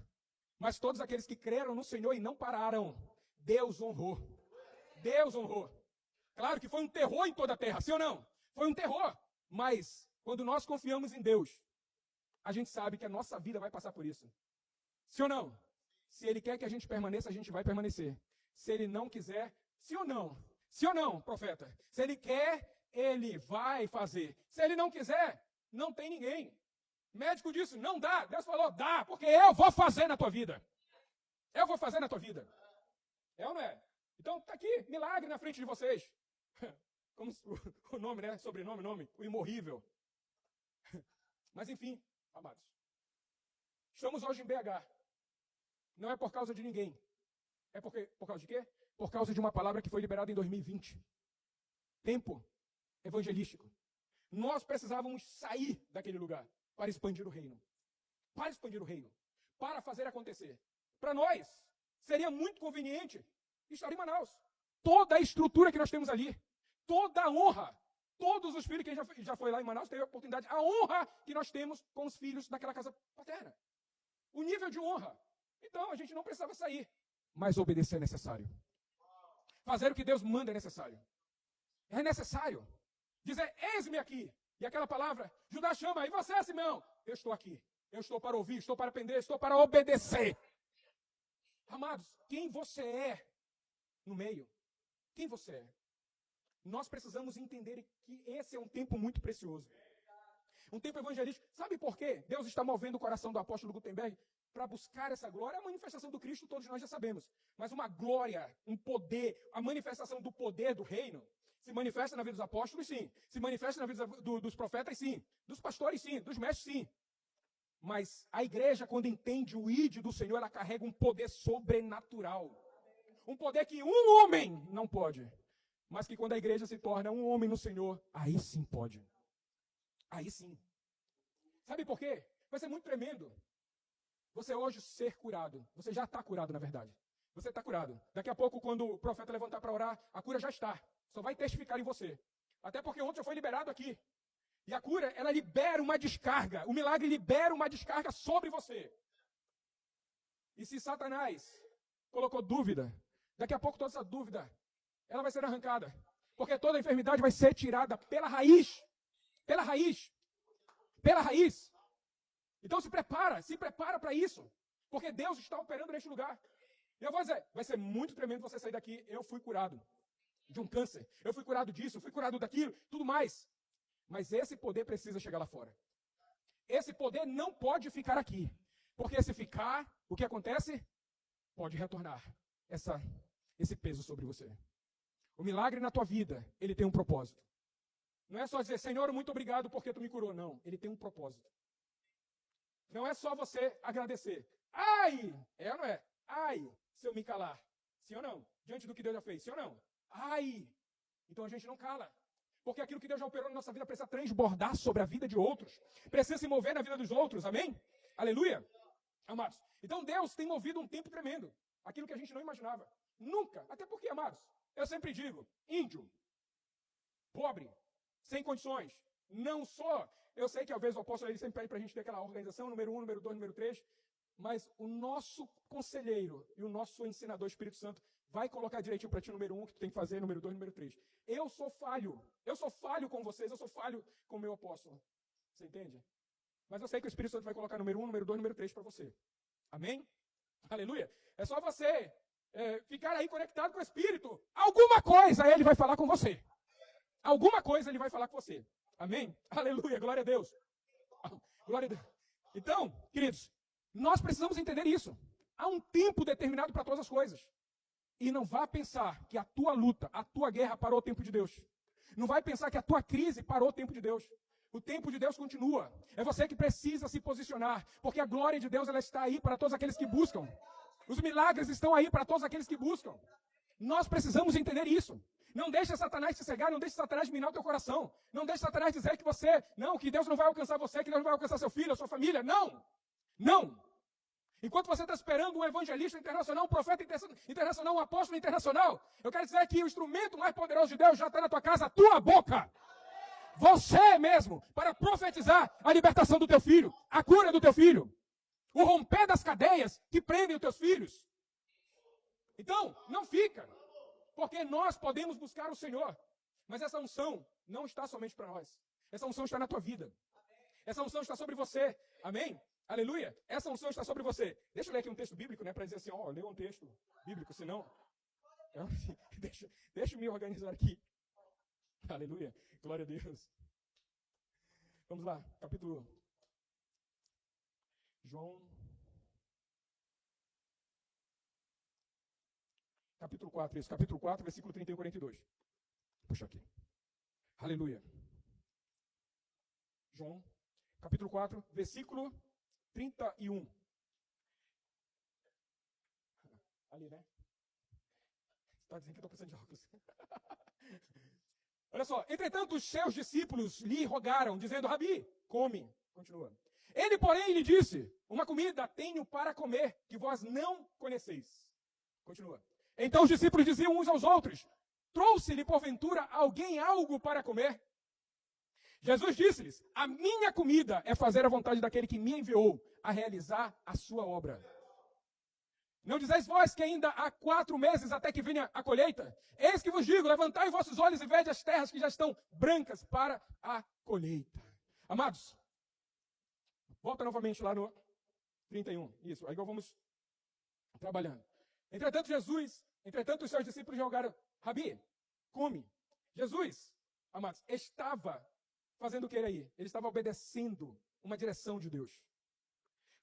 Mas todos aqueles que creram no Senhor e não pararam, Deus honrou. Deus honrou. Claro que foi um terror em toda a terra, sim ou não? Foi um terror. Mas, quando nós confiamos em Deus, a gente sabe que a nossa vida vai passar por isso. Sim ou não? Se Ele quer que a gente permaneça, a gente vai permanecer. Se Ele não quiser, sim ou não? Sim ou não, profeta? Se Ele quer, Ele vai fazer. Se Ele não quiser, não tem ninguém. Médico disse, não dá. Deus falou, dá, porque eu vou fazer na tua vida. Eu vou fazer na tua vida. É ou não é? Então, está aqui, milagre na frente de vocês. Como o nome, né? Sobrenome, nome, o imorrível. Mas enfim, amados. Estamos hoje em BH. Não é por causa de ninguém. É por causa de quê? Por causa de uma palavra que foi liberada em 2020. Tempo evangelístico. Nós precisávamos sair daquele lugar para expandir o reino. Para expandir o reino. Para fazer acontecer. Para nós, seria muito conveniente estar em Manaus. toda a estrutura que nós temos ali, toda a honra, todos os filhos, quem já foi lá em Manaus teve a oportunidade, a honra que nós temos com os filhos daquela casa paterna. O nível de honra. Então, a gente não precisava sair. Mas obedecer é necessário. Fazer o que Deus manda é necessário. É necessário. Dizer, eis-me aqui. E aquela palavra, Judá chama, e você, Simeão? Eu estou aqui. Eu estou para ouvir, estou para aprender, estou para obedecer. Amados, quem você é no meio? Quem você é? Nós precisamos entender que esse é um tempo muito precioso. Um tempo evangelístico. Sabe por quê? Deus está movendo o coração do apóstolo Gutenberg para buscar essa glória. A manifestação do Cristo todos nós já sabemos. Mas uma glória, um poder, a manifestação do poder do reino se manifesta na vida dos apóstolos, sim. Se manifesta na vida dos profetas, sim. Dos pastores, sim. Dos mestres, sim. Mas a igreja, quando entende o ídolo do Senhor, ela carrega um poder sobrenatural. Um poder que um homem não pode. Mas que quando a igreja se torna um homem no Senhor, aí sim pode. Aí sim. Sabe por quê? Vai ser muito tremendo. Você hoje ser curado. Você já está curado, na verdade. Você está curado. Daqui a pouco, quando o profeta levantar para orar, a cura já está. Só vai testificar em você. Até porque ontem já foi liberado aqui. E a cura, ela libera uma descarga. O milagre libera uma descarga sobre você. E se Satanás colocou dúvida, daqui a pouco toda essa dúvida, ela vai ser arrancada. Porque toda a enfermidade vai ser tirada pela raiz. Pela raiz. Pela raiz. Então se prepara para isso. Porque Deus está operando neste lugar. E eu vou dizer, vai ser muito tremendo você sair daqui. Eu fui curado de um câncer. Eu fui curado disso, eu fui curado daquilo, tudo mais. Mas esse poder precisa chegar lá fora. Esse poder não pode ficar aqui. Porque se ficar, o que acontece? Pode retornar esse peso sobre você. O milagre na tua vida, ele tem um propósito. Não é só dizer, Senhor, muito obrigado porque tu me curou. Não, ele tem um propósito. Não é só você agradecer. Ai! É ou não é? Ai, se eu me calar. Sim ou não? Diante do que Deus já fez. Sim ou não? Ai! Então a gente não cala. Porque aquilo que Deus já operou na nossa vida precisa transbordar sobre a vida de outros. Precisa se mover na vida dos outros. Amém? Aleluia? Amados. Então Deus tem movido um tempo tremendo. Aquilo que a gente não imaginava. Nunca. Até porque, amados, eu sempre digo, índio, pobre, sem condições, não só. Eu sei que às vezes o apóstolo ele sempre pede para a gente ter aquela organização, número 1, número 2, número 3, mas o nosso conselheiro e o nosso ensinador Espírito Santo vai colocar direitinho para ti número 1, o que tu tem que fazer, número 2, número 3. Eu sou falho com vocês, eu sou falho com o meu apóstolo. Você entende? Mas eu sei que o Espírito Santo vai colocar número 1, número 2, número 3 para você. Amém? Aleluia. É só você ficar aí conectado com o Espírito. Alguma coisa ele vai falar com você. Alguma coisa ele vai falar com você. Amém? Aleluia, glória a Deus. Glória a Deus. Então, queridos, nós precisamos entender isso. Há um tempo determinado para todas as coisas. E não vá pensar que a tua luta, a tua guerra parou o tempo de Deus. Não vai pensar que a tua crise parou o tempo de Deus. O tempo de Deus continua. É você que precisa se posicionar. Porque a glória de Deus ela está aí para todos aqueles que buscam. Os milagres estão aí para todos aqueles que buscam. Nós precisamos entender isso. Não deixe Satanás te cegar, não deixe Satanás minar o teu coração. Não deixe Satanás dizer que Deus não vai alcançar você, que Deus não vai alcançar seu filho, a sua família. Não! Não! Enquanto você está esperando um evangelista internacional, um profeta internacional, um apóstolo internacional, eu quero dizer que o instrumento mais poderoso de Deus já está na tua casa, a tua boca. Você mesmo, para profetizar a libertação do teu filho, a cura do teu filho, o romper das cadeias que prendem os teus filhos. Então, não fica, porque nós podemos buscar o Senhor, mas essa unção não está somente para nós. Essa unção está na tua vida. Essa unção está sobre você. Amém? Aleluia. Essa unção está sobre você. Deixa eu ler aqui um texto bíblico, para dizer assim, lê um texto bíblico, senão... Deixa eu me organizar aqui. Aleluia. Glória a Deus. Vamos lá, capítulo... João... Capítulo 4, isso. Capítulo 4, versículo 31 e 42. Puxa aqui. Aleluia. João, capítulo 4, versículo 31. Ali, né? Você está dizendo que eu estou precisando de óculos. Olha só. Entretanto, os seus discípulos lhe rogaram, dizendo, Rabi, come. Continua. Ele, porém, lhe disse, uma comida tenho para comer, que vós não conheceis. Continua. Então os discípulos diziam uns aos outros, trouxe-lhe porventura alguém algo para comer? Jesus disse-lhes, a minha comida é fazer a vontade daquele que me enviou a realizar a sua obra. Não dizeis vós que ainda há 4 meses até que venha a colheita? Eis que vos digo, levantai vossos olhos e vede as terras que já estão brancas para a colheita. Amados, volta novamente lá no 31. Isso, aí vamos trabalhando. Entretanto os seus discípulos jogaram, Rabi, come. Jesus, amados, estava fazendo o que aí? Ele estava obedecendo uma direção de Deus.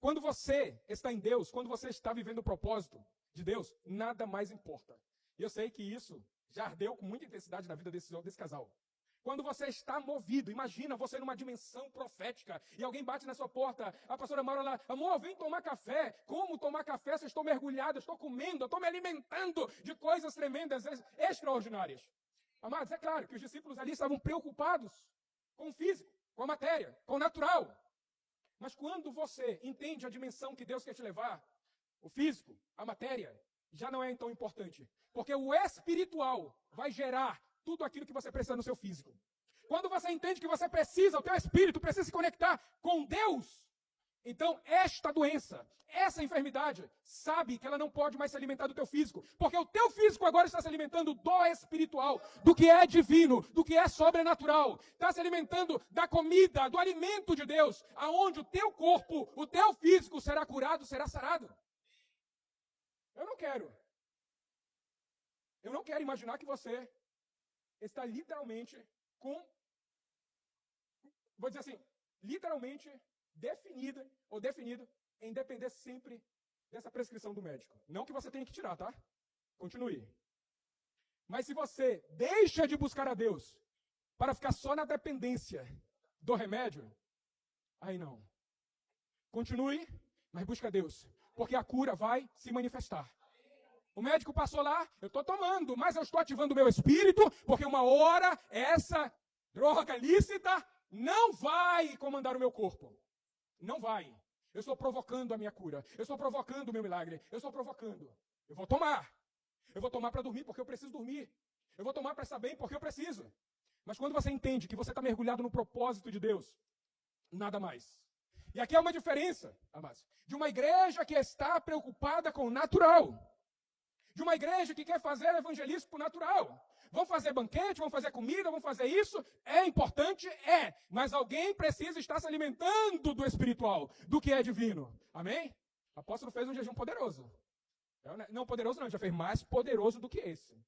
Quando você está em Deus, quando você está vivendo o propósito de Deus, nada mais importa. E eu sei que isso já ardeu com muita intensidade na vida desse casal. Quando você está movido, imagina você numa dimensão profética, e alguém bate na sua porta, a pastora Maura lá, amor, vem tomar café. Como tomar café se eu estou mergulhado, eu estou comendo, eu estou me alimentando de coisas tremendas, extraordinárias. Amados, é claro que os discípulos ali estavam preocupados com o físico, com a matéria, com o natural. Mas quando você entende a dimensão que Deus quer te levar, o físico, a matéria, já não é tão importante. Porque o espiritual vai gerar tudo aquilo que você precisa no seu físico. Quando você entende que você precisa, o teu espírito precisa se conectar com Deus, então esta doença, essa enfermidade, sabe que ela não pode mais se alimentar do teu físico. Porque o teu físico agora está se alimentando do espiritual, do que é divino, do que é sobrenatural. Está se alimentando da comida, do alimento de Deus, aonde o teu corpo, o teu físico será curado, será sarado. Eu não quero imaginar que você está literalmente vou dizer assim, literalmente definido em depender sempre dessa prescrição do médico. Não que você tenha que tirar, tá? Continue. Mas se você deixa de buscar a Deus para ficar só na dependência do remédio, aí não. Continue, mas busca a Deus, porque a cura vai se manifestar. O médico passou lá, eu estou tomando, mas eu estou ativando o meu espírito, porque uma hora essa droga lícita não vai comandar o meu corpo. Não vai. Eu estou provocando a minha cura. Eu estou provocando o meu milagre. Eu estou provocando. Eu vou tomar. Eu vou tomar para dormir porque eu preciso dormir. Eu vou tomar para estar bem porque eu preciso. Mas quando você entende que você está mergulhado no propósito de Deus, nada mais. E aqui há uma diferença, amados, de uma igreja que está preocupada com o natural. De uma igreja que quer fazer evangelismo por natural. Vão fazer banquete, vão fazer comida, vão fazer isso. É importante? É. Mas alguém precisa estar se alimentando do espiritual, do que é divino. Amém? O apóstolo fez um jejum poderoso. Não poderoso não, já fez mais poderoso do que esse.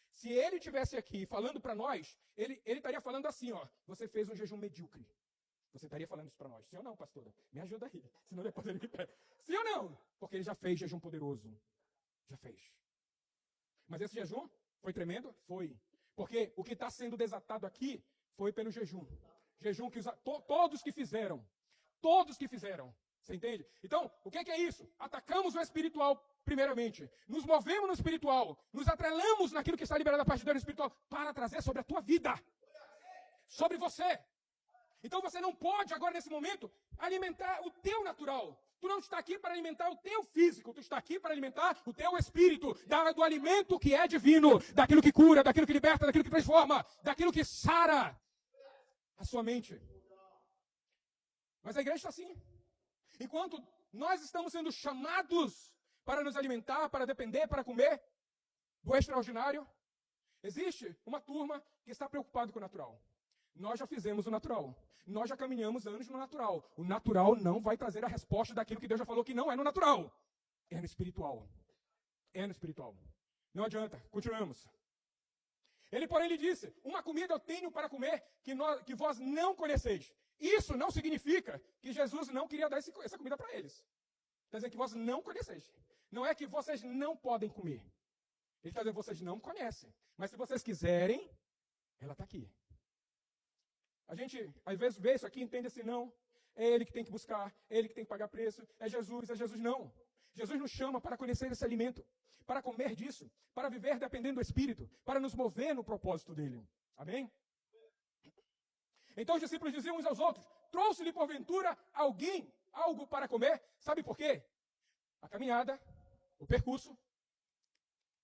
Se ele estivesse aqui falando para nós, ele estaria falando assim, ó. Você fez um jejum medíocre. Você estaria falando isso para nós. Sim ou não, pastora? Me ajuda aí. Senão depois ele me pede. Sim ou não? Porque ele já fez jejum poderoso. Já fez. Mas esse jejum foi tremendo? Foi. Porque o que está sendo desatado aqui foi pelo jejum. Jejum que todos que fizeram. Todos que fizeram. Você entende? Então, o que é isso? Atacamos o espiritual primeiramente. Nos movemos no espiritual. Nos atrelamos naquilo que está liberado da parte de Deus no espiritual para trazer sobre a tua vida. Sobre você. Então você não pode agora nesse momento alimentar o teu natural. Tu não está aqui para alimentar o teu físico, tu está aqui para alimentar o teu espírito, do alimento que é divino, daquilo que cura, daquilo que liberta, daquilo que transforma, daquilo que sara a sua mente. Mas a igreja está assim. Enquanto nós estamos sendo chamados para nos alimentar, para depender, para comer do extraordinário, existe uma turma que está preocupada com o natural. Nós já fizemos o natural. Nós já caminhamos anos no natural. O natural não vai trazer a resposta daquilo que Deus já falou que não é no natural. É no espiritual. É no espiritual. Não adianta. Continuamos. Ele, porém, lhe disse, uma comida eu tenho para comer que vós não conheceis. Isso não significa que Jesus não queria dar essa comida para eles. Está dizendo que vós não conheceis. Não é que vocês não podem comer. Ele está dizendo que vocês não conhecem. Mas se vocês quiserem, ela está aqui. A gente, às vezes, vê isso aqui e entende assim, não. É ele que tem que buscar, é ele que tem que pagar preço, é Jesus, não. Jesus nos chama para conhecer esse alimento, para comer disso, para viver dependendo do Espírito, para nos mover no propósito dele. Amém? Então os discípulos diziam uns aos outros, trouxe-lhe porventura alguém algo para comer? Sabe por quê? A caminhada, o percurso,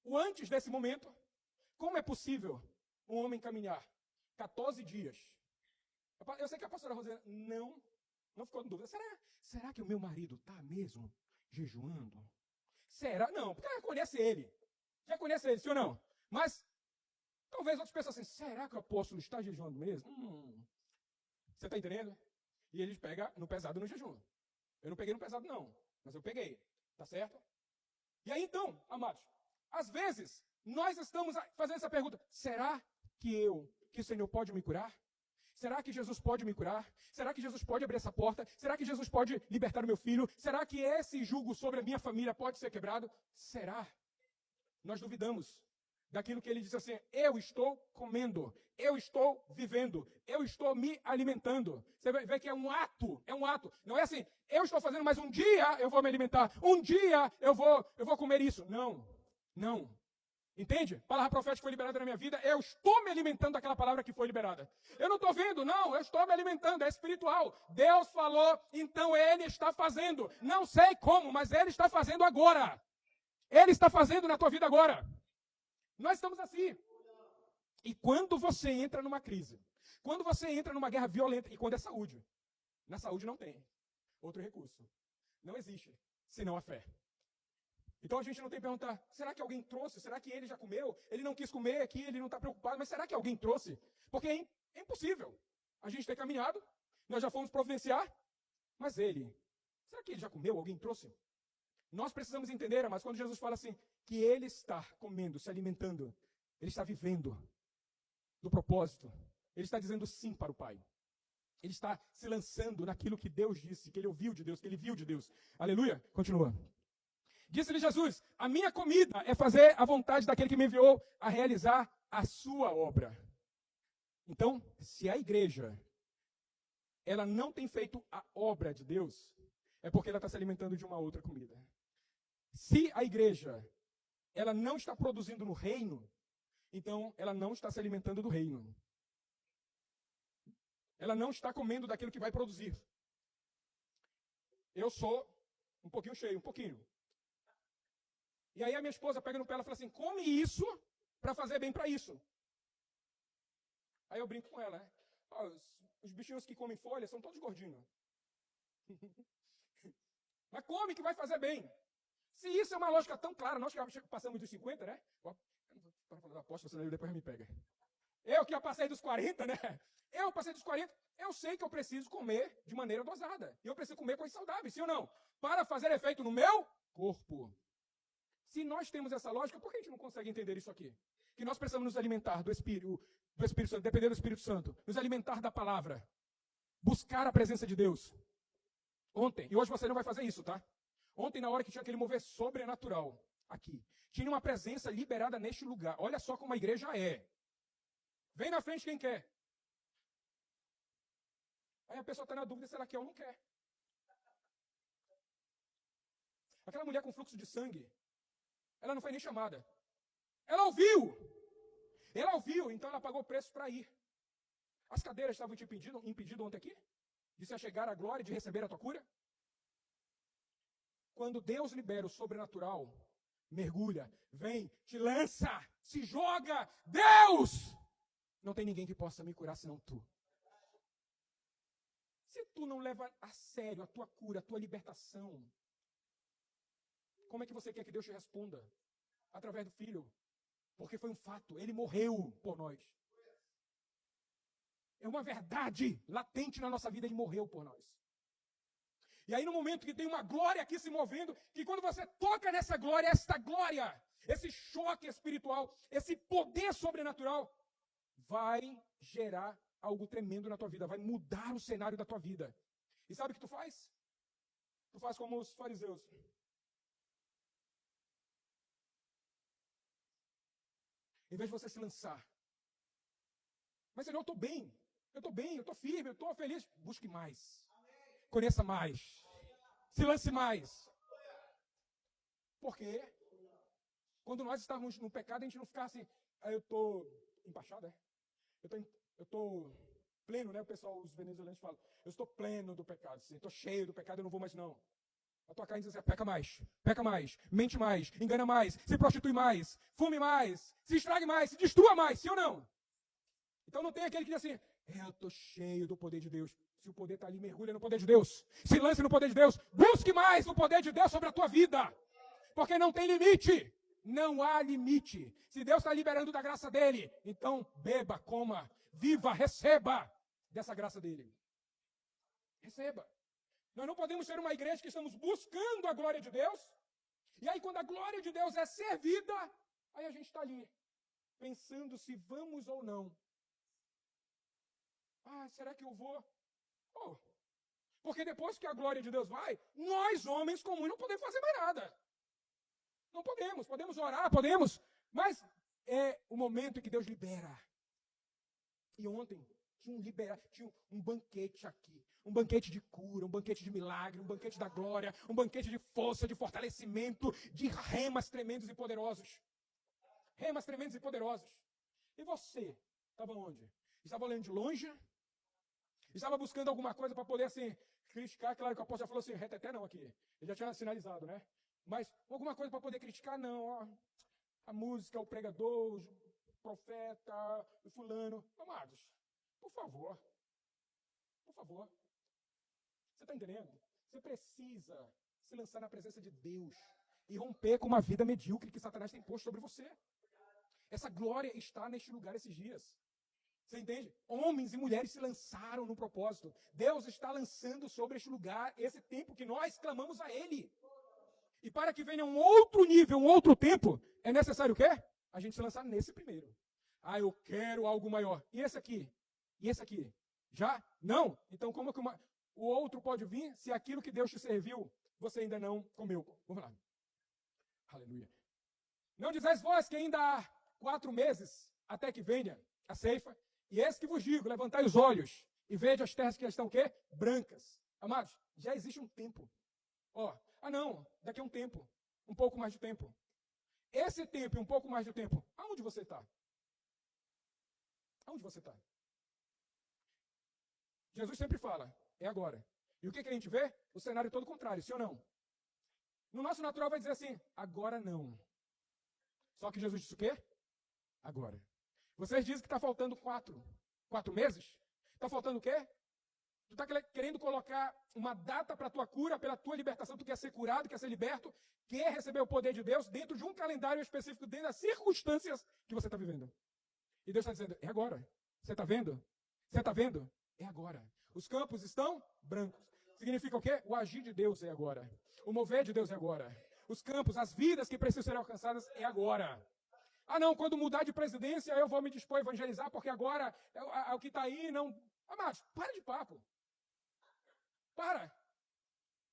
o antes desse momento, Como é possível um homem caminhar 14 dias? Eu sei que a pastora Rosana não ficou em dúvida. Será que o meu marido está mesmo jejuando? Será? Não, porque ela conhece ele. Já conhece ele, sim ou não? Mas talvez outras pessoas assim, será que o apóstolo está jejuando mesmo? Você está entendendo? E ele pega no pesado no jejum. Eu não peguei no pesado não, mas eu peguei. Tá certo? E aí então, amados, às vezes nós estamos fazendo essa pergunta, será que o Senhor pode me curar? Será que Jesus pode me curar? Será que Jesus pode abrir essa porta? Será que Jesus pode libertar o meu filho? Será que esse jugo sobre a minha família pode ser quebrado? Será? Nós duvidamos daquilo que ele diz assim, eu estou comendo, eu estou vivendo, eu estou me alimentando. Você vê que é um ato. Não é assim, eu estou fazendo, mas um dia eu vou me alimentar, um dia eu vou comer isso. Não. Entende? A palavra profética foi liberada na minha vida, eu estou me alimentando daquela palavra que foi liberada. Eu não estou vendo, não, eu estou me alimentando, é espiritual. Deus falou, então Ele está fazendo. Não sei como, mas Ele está fazendo agora. Ele está fazendo na tua vida agora. Nós estamos assim. E quando você entra numa crise, quando você entra numa guerra violenta, e quando é saúde, na saúde não tem outro recurso. Não existe, senão a fé. Então a gente não tem que perguntar, será que alguém trouxe? Será que ele já comeu? Ele não quis comer aqui, ele não está preocupado, mas será que alguém trouxe? Porque é impossível. A gente ter caminhado, nós já fomos providenciar, mas será que ele já comeu? Alguém trouxe? Nós precisamos entender, mas quando Jesus fala assim, que ele está comendo, se alimentando, ele está vivendo do propósito, ele está dizendo sim para o Pai. Ele está se lançando naquilo que Deus disse, que ele ouviu de Deus, que ele viu de Deus. Aleluia? Continua. Disse-lhe Jesus, a minha comida é fazer a vontade daquele que me enviou a realizar a sua obra. Então, se a igreja, ela não tem feito a obra de Deus, é porque ela está se alimentando de uma outra comida. Se a igreja, ela não está produzindo no reino, então ela não está se alimentando do reino. Ela não está comendo daquilo que vai produzir. Eu sou um pouquinho cheio, um pouquinho. E aí a minha esposa pega no pé e fala assim, come isso para fazer bem para isso. Aí eu brinco com ela, né? Os bichinhos que comem folha são todos gordinhos. Mas come que vai fazer bem. Se isso é uma lógica tão clara, nós que passamos dos 50, né? Para falar da aposta, senão ele depois me pega. Eu que já passei dos 40, né? Eu passei dos 40, eu sei que eu preciso comer de maneira dosada. E eu preciso comer coisas saudáveis, sim ou não? Para fazer efeito no meu corpo. Se nós temos essa lógica, por que a gente não consegue entender isso aqui? Que nós precisamos nos alimentar do Espírito Santo, depender do Espírito Santo, nos alimentar da palavra, buscar a presença de Deus. Ontem, e hoje você não vai fazer isso, tá? Ontem, na hora que tinha aquele mover sobrenatural, aqui, tinha uma presença liberada neste lugar. Olha só como a igreja é. Vem na frente quem quer. Aí a pessoa está na dúvida se ela quer ou não quer. Aquela mulher com fluxo de sangue, ela não foi nem chamada. Ela ouviu. Ela ouviu, então ela pagou o preço para ir. As cadeiras estavam te impedindo ontem aqui? De se achegar à glória, de receber a tua cura? Quando Deus libera o sobrenatural, mergulha, vem, te lança, se joga. Deus! Não tem ninguém que possa me curar senão tu. Se tu não leva a sério a tua cura, a tua libertação, como é que você quer que Deus te responda? Através do Filho. Porque foi um fato, ele morreu por nós. É uma verdade latente na nossa vida, ele morreu por nós. E aí no momento que tem uma glória aqui se movendo, que quando você toca nessa glória, esta glória, esse choque espiritual, esse poder sobrenatural, vai gerar algo tremendo na tua vida, vai mudar o cenário da tua vida. E sabe o que tu faz? Tu faz como os fariseus. Em vez de você se lançar. Mas Senhor, eu estou bem, eu estou firme, eu estou feliz. Busque mais. Conheça mais. Se lance mais. Porque quando nós estávamos no pecado, a gente não ficava assim, eu estou empachado, é? Eu estou pleno, né? O pessoal, os venezuelanos falam, eu estou pleno do pecado, estou cheio do pecado, eu não vou mais não. a tua carne diz assim, peca mais, mente mais, engana mais, se prostitui mais, fume mais, se estrague mais, se destrua mais, sim ou não? Então não tem aquele que diz assim, eu estou cheio do poder de Deus. Se o poder está ali, mergulha no poder de Deus. Se lance no poder de Deus. Busque mais o poder de Deus sobre a tua vida. Porque não tem limite. Não há limite. Se Deus está liberando da graça dele, então beba, coma, viva, receba dessa graça dele. Receba. Nós não podemos ser uma igreja que estamos buscando a glória de Deus. E aí quando a glória de Deus é servida, aí a gente está ali, pensando se vamos ou não. Ah, será que eu vou? Oh, porque depois que a glória de Deus vai, nós homens comuns não podemos fazer mais nada. Não podemos orar, mas é o momento em que Deus libera. E ontem tinha um banquete aqui, um banquete de cura, um banquete de milagre, um banquete da glória, um banquete de força, de fortalecimento, de remas tremendos e poderosos. Remas tremendos e poderosos. E você, estava onde? Estava olhando de longe? Estava buscando alguma coisa para poder, assim, criticar? Claro que o apóstolo já falou assim, reteté não aqui. Ele já tinha sinalizado, né? Mas alguma coisa para poder criticar? Não, ó. A música, o pregador, o profeta, o fulano. Amados, por favor. Por favor. Você está entendendo? Você precisa se lançar na presença de Deus e romper com uma vida medíocre que Satanás tem posto sobre você. Essa glória está neste lugar esses dias. Você entende? Homens e mulheres se lançaram no propósito. Deus está lançando sobre este lugar esse tempo que nós clamamos a Ele. E para que venha um outro nível, um outro tempo, é necessário o quê? A gente se lançar nesse primeiro. Ah, eu quero algo maior. E esse aqui? E esse aqui? Já? Não? Então como que o outro pode vir se aquilo que Deus te serviu, você ainda não comeu? Vamos lá. Aleluia. Não dizais vós que ainda há 4 meses até que venha a ceifa? E esse que vos digo, levantai os olhos e vede as terras que estão o quê? Brancas. Amados, já existe um tempo. Ó, não, daqui a um tempo, um pouco mais de tempo. Esse tempo e um pouco mais de tempo, aonde você está? Aonde você está? Jesus sempre fala, é agora. E o que a gente vê? O cenário todo contrário, sim ou não? No nosso natural vai dizer assim, agora não. Só que Jesus disse o quê? Agora. Vocês dizem que está faltando 4 meses? Está faltando o quê? Tu está querendo colocar uma data para a tua cura, pela tua libertação, tu quer ser curado, quer ser liberto, quer receber o poder de Deus dentro de um calendário específico, dentro das circunstâncias que você está vivendo. E Deus está dizendo, é agora. Você está vendo? Você está vendo? É agora. Os campos estão brancos. Significa o quê? O agir de Deus é agora. O mover de Deus é agora. Os campos, as vidas que precisam ser alcançadas é agora. Ah, não, quando mudar de presidência eu vou me dispor a evangelizar, porque agora o que está aí não... Amados, para de papo. Para.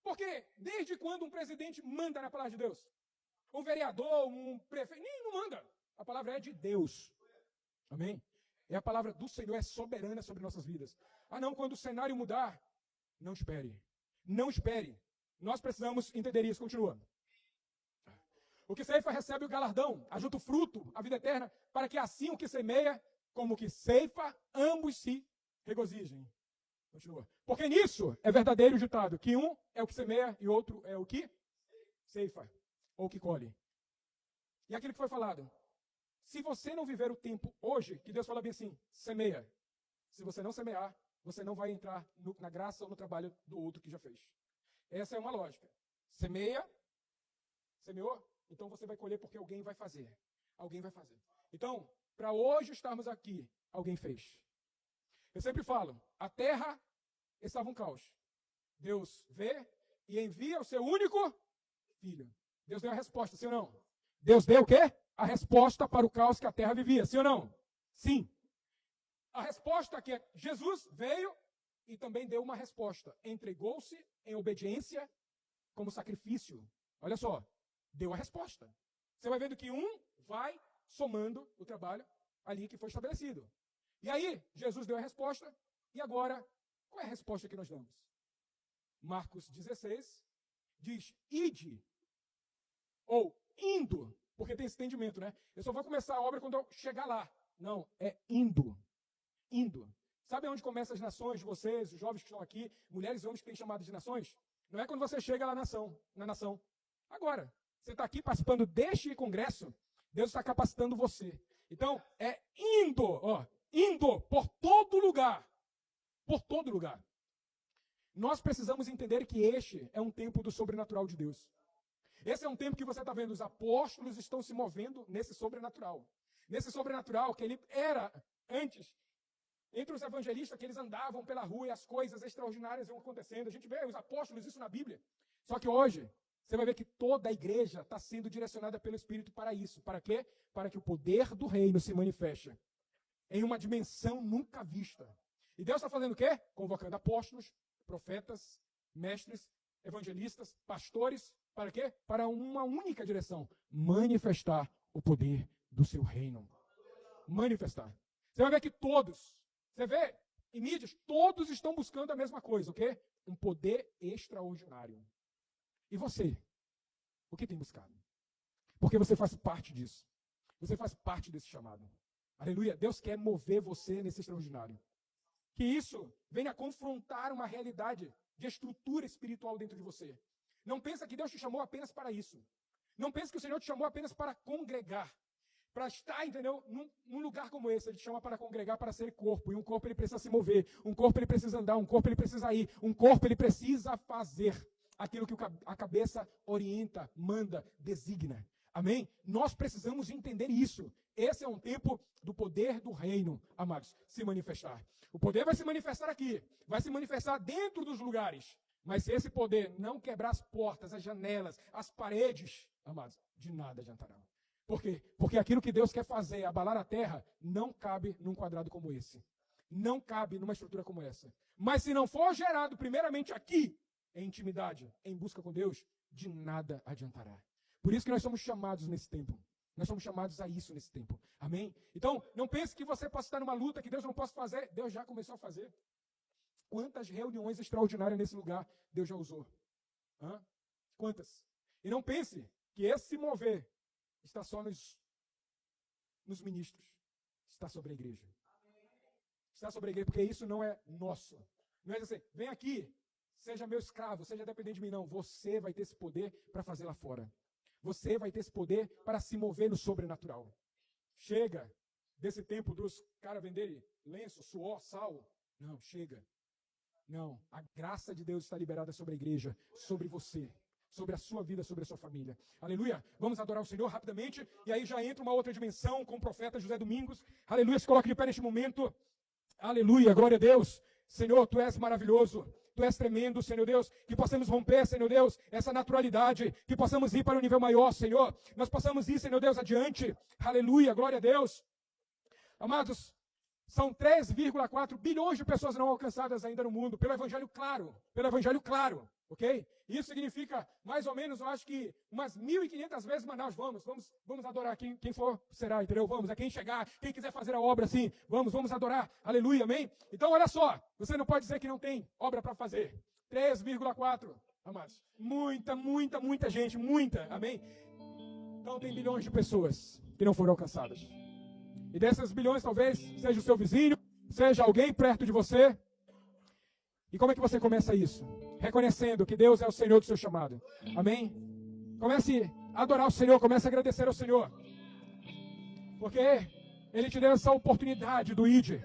Porque desde quando um presidente manda na palavra de Deus? Um vereador, um prefeito, nem não manda. A palavra é de Deus. Amém? É a palavra do Senhor, é soberana sobre nossas vidas. Ah, não, quando o cenário mudar, não espere. Não espere. Nós precisamos entender isso. Continua. O que ceifa recebe o galardão, ajunta o fruto, a vida eterna, para que assim o que semeia, como o que ceifa, ambos se regozijem. Continua. Porque nisso é verdadeiro o ditado, que um é o que semeia e outro é o que ceifa, ou o que colhe. E aquilo que foi falado. Se você não viver o tempo hoje, que Deus fala bem assim, semeia. Se você não semear, você não vai entrar na graça ou no trabalho do outro que já fez. Essa é uma lógica. Semeia, semeou, então você vai colher porque alguém vai fazer. Alguém vai fazer. Então, para hoje estarmos aqui, alguém fez. Eu sempre falo, a terra estava um caos. Deus vê e envia o seu único filho. Deus deu a resposta, sim ou não? Deus deu o quê? A resposta para o caos que a terra vivia, sim ou não? Sim. A resposta que Jesus veio e também deu uma resposta. Entregou-se em obediência como sacrifício. Olha só, deu a resposta. Você vai vendo que um vai somando o trabalho ali que foi estabelecido. E aí, Jesus deu a resposta, e agora, qual é a resposta que nós damos? Marcos 16 diz, ide, ou indo, porque tem esse entendimento, né? Eu só vou começar a obra quando eu chegar lá. Não, é indo. Indo. Sabe onde começam as nações, vocês, os jovens que estão aqui, mulheres e homens que têm chamado de nações? Não é quando você chega lá na nação. Agora, você está aqui participando deste congresso, Deus está capacitando você. Então, é indo por todo lugar. Por todo lugar. Nós precisamos entender que este é um tempo do sobrenatural de Deus. Esse é um tempo que você está vendo, os apóstolos estão se movendo nesse sobrenatural. Nesse sobrenatural que ele era antes, entre os evangelistas, que eles andavam pela rua e as coisas extraordinárias iam acontecendo. A gente vê os apóstolos, isso na Bíblia. Só que hoje, você vai ver que toda a igreja está sendo direcionada pelo Espírito para isso. Para quê? Para que o poder do reino se manifeste em uma dimensão nunca vista. E Deus está fazendo o quê? Convocando apóstolos, profetas, mestres, evangelistas, pastores. Para quê? Para uma única direção. Manifestar o poder do seu reino. Manifestar. Você vai ver que todos, você vê em mídias, todos estão buscando a mesma coisa. O quê? Um poder extraordinário. E você? O que tem buscado? Porque você faz parte disso. Você faz parte desse chamado. Aleluia. Deus quer mover você nesse extraordinário. Que isso venha confrontar uma realidade de estrutura espiritual dentro de você. Não pensa que Deus te chamou apenas para isso. Não pensa que o Senhor te chamou apenas para congregar. Para estar, entendeu, num lugar como esse. Ele te chama para congregar, para ser corpo. E um corpo ele precisa se mover. Um corpo ele precisa andar. Um corpo ele precisa ir. Um corpo ele precisa fazer aquilo que a cabeça orienta, manda, designa. Amém? Nós precisamos entender isso. Esse é um tempo do poder do reino, amados, se manifestar. O poder vai se manifestar aqui. Vai se manifestar dentro dos lugares. Mas se esse poder não quebrar as portas, as janelas, as paredes, amados, de nada adiantará. Por quê? Porque aquilo que Deus quer fazer, abalar a terra, não cabe num quadrado como esse. Não cabe numa estrutura como essa. Mas se não for gerado primeiramente aqui, em intimidade, em busca com Deus, de nada adiantará. Por isso que nós somos chamados nesse tempo. Nós somos chamados a isso nesse tempo. Amém? Então, não pense que você possa estar numa luta que Deus não possa fazer. Deus já começou a fazer. Quantas reuniões extraordinárias nesse lugar Deus já usou? Quantas? E não pense que esse mover está só nos ministros. Está sobre a igreja. Está sobre a igreja, porque isso não é nosso. Não é assim, vem aqui, seja meu escravo, seja dependente de mim. Não, você vai ter esse poder para fazer lá fora. Você vai ter esse poder para se mover no sobrenatural. Chega desse tempo dos caras venderem lenço, suor, sal. Não, chega. Não, a graça de Deus está liberada sobre a igreja, sobre você, sobre a sua vida, sobre a sua família. Aleluia. Vamos adorar o Senhor rapidamente. E aí já entra uma outra dimensão com o profeta José Domingos. Aleluia, se coloque de pé neste momento. Aleluia, glória a Deus. Senhor, Tu és maravilhoso. Tu és tremendo, Senhor Deus, que possamos romper, Senhor Deus, essa naturalidade, que possamos ir para um nível maior, Senhor. Nós possamos ir, Senhor Deus, adiante. Aleluia, glória a Deus. Amados, são 3,4 bilhões de pessoas não alcançadas ainda no mundo, pelo Evangelho claro, ok? Isso significa, mais ou menos, eu acho que umas 1.500 vezes Manaus. Vamos adorar quem for, será, entendeu? Vamos, quem chegar, quem quiser fazer a obra assim, vamos adorar, aleluia, amém? Então, olha só, você não pode dizer que não tem obra para fazer. 3,4, amados, muita gente, amém? Então, tem bilhões de pessoas que não foram alcançadas. E dessas bilhões, talvez, seja o seu vizinho, seja alguém perto de você. E como é que você começa isso? Reconhecendo que Deus é o Senhor do seu chamado. Amém? Comece a adorar o Senhor, comece a agradecer ao Senhor. Porque Ele te deu essa oportunidade do ID.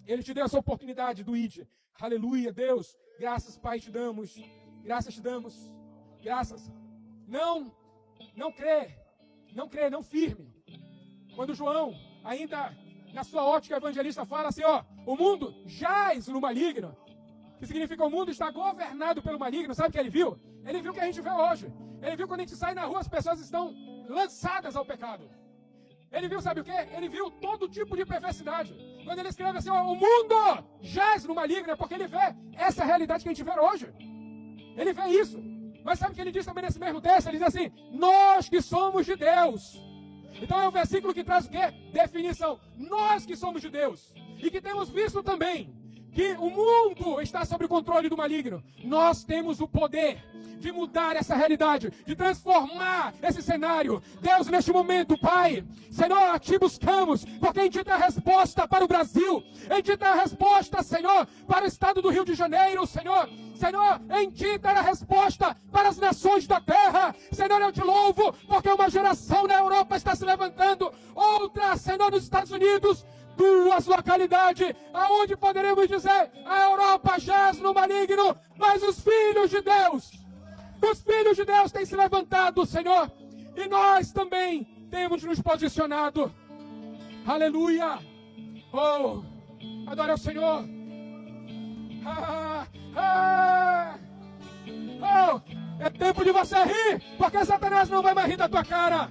Ele te deu essa oportunidade do ID. Aleluia, Deus. Graças, Pai, te damos. Graças te damos. Graças. Não firme. Quando João, ainda na sua ótica evangelista, fala assim, o mundo jaz no maligno. Que significa o mundo está governado pelo maligno. Sabe o que ele viu? Ele viu o que a gente vê hoje. Ele viu quando a gente sai na rua, as pessoas estão lançadas ao pecado. Ele viu, sabe o quê? Ele viu todo tipo de perversidade. Quando ele escreve assim, o mundo jaz no maligno, é porque ele vê essa realidade que a gente vê hoje. Ele vê isso. Mas sabe o que ele diz também nesse mesmo texto? Ele diz assim, nós que somos de Deus. Então é um versículo que traz o quê? Definição. Nós que somos de Deus. E que temos visto também que o mundo está sob o controle do maligno. Nós temos o poder de mudar essa realidade, de transformar esse cenário. Deus, neste momento, Pai, Senhor, Te buscamos, porque em Ti tem a resposta para o Brasil, em Ti tem a resposta, Senhor, para o estado do Rio de Janeiro, Senhor Senhor, em Ti terá resposta para as nações da terra. Senhor, eu te louvo, porque uma geração na Europa está se levantando, outra, Senhor, nos Estados Unidos, 2 localidades, aonde poderemos dizer, a Europa jaz no maligno, mas os filhos de Deus têm se levantado, Senhor, e nós também temos nos posicionado. Aleluia! Oh, adore ao Senhor. Oh, é tempo de você rir, porque Satanás não vai mais rir da tua cara.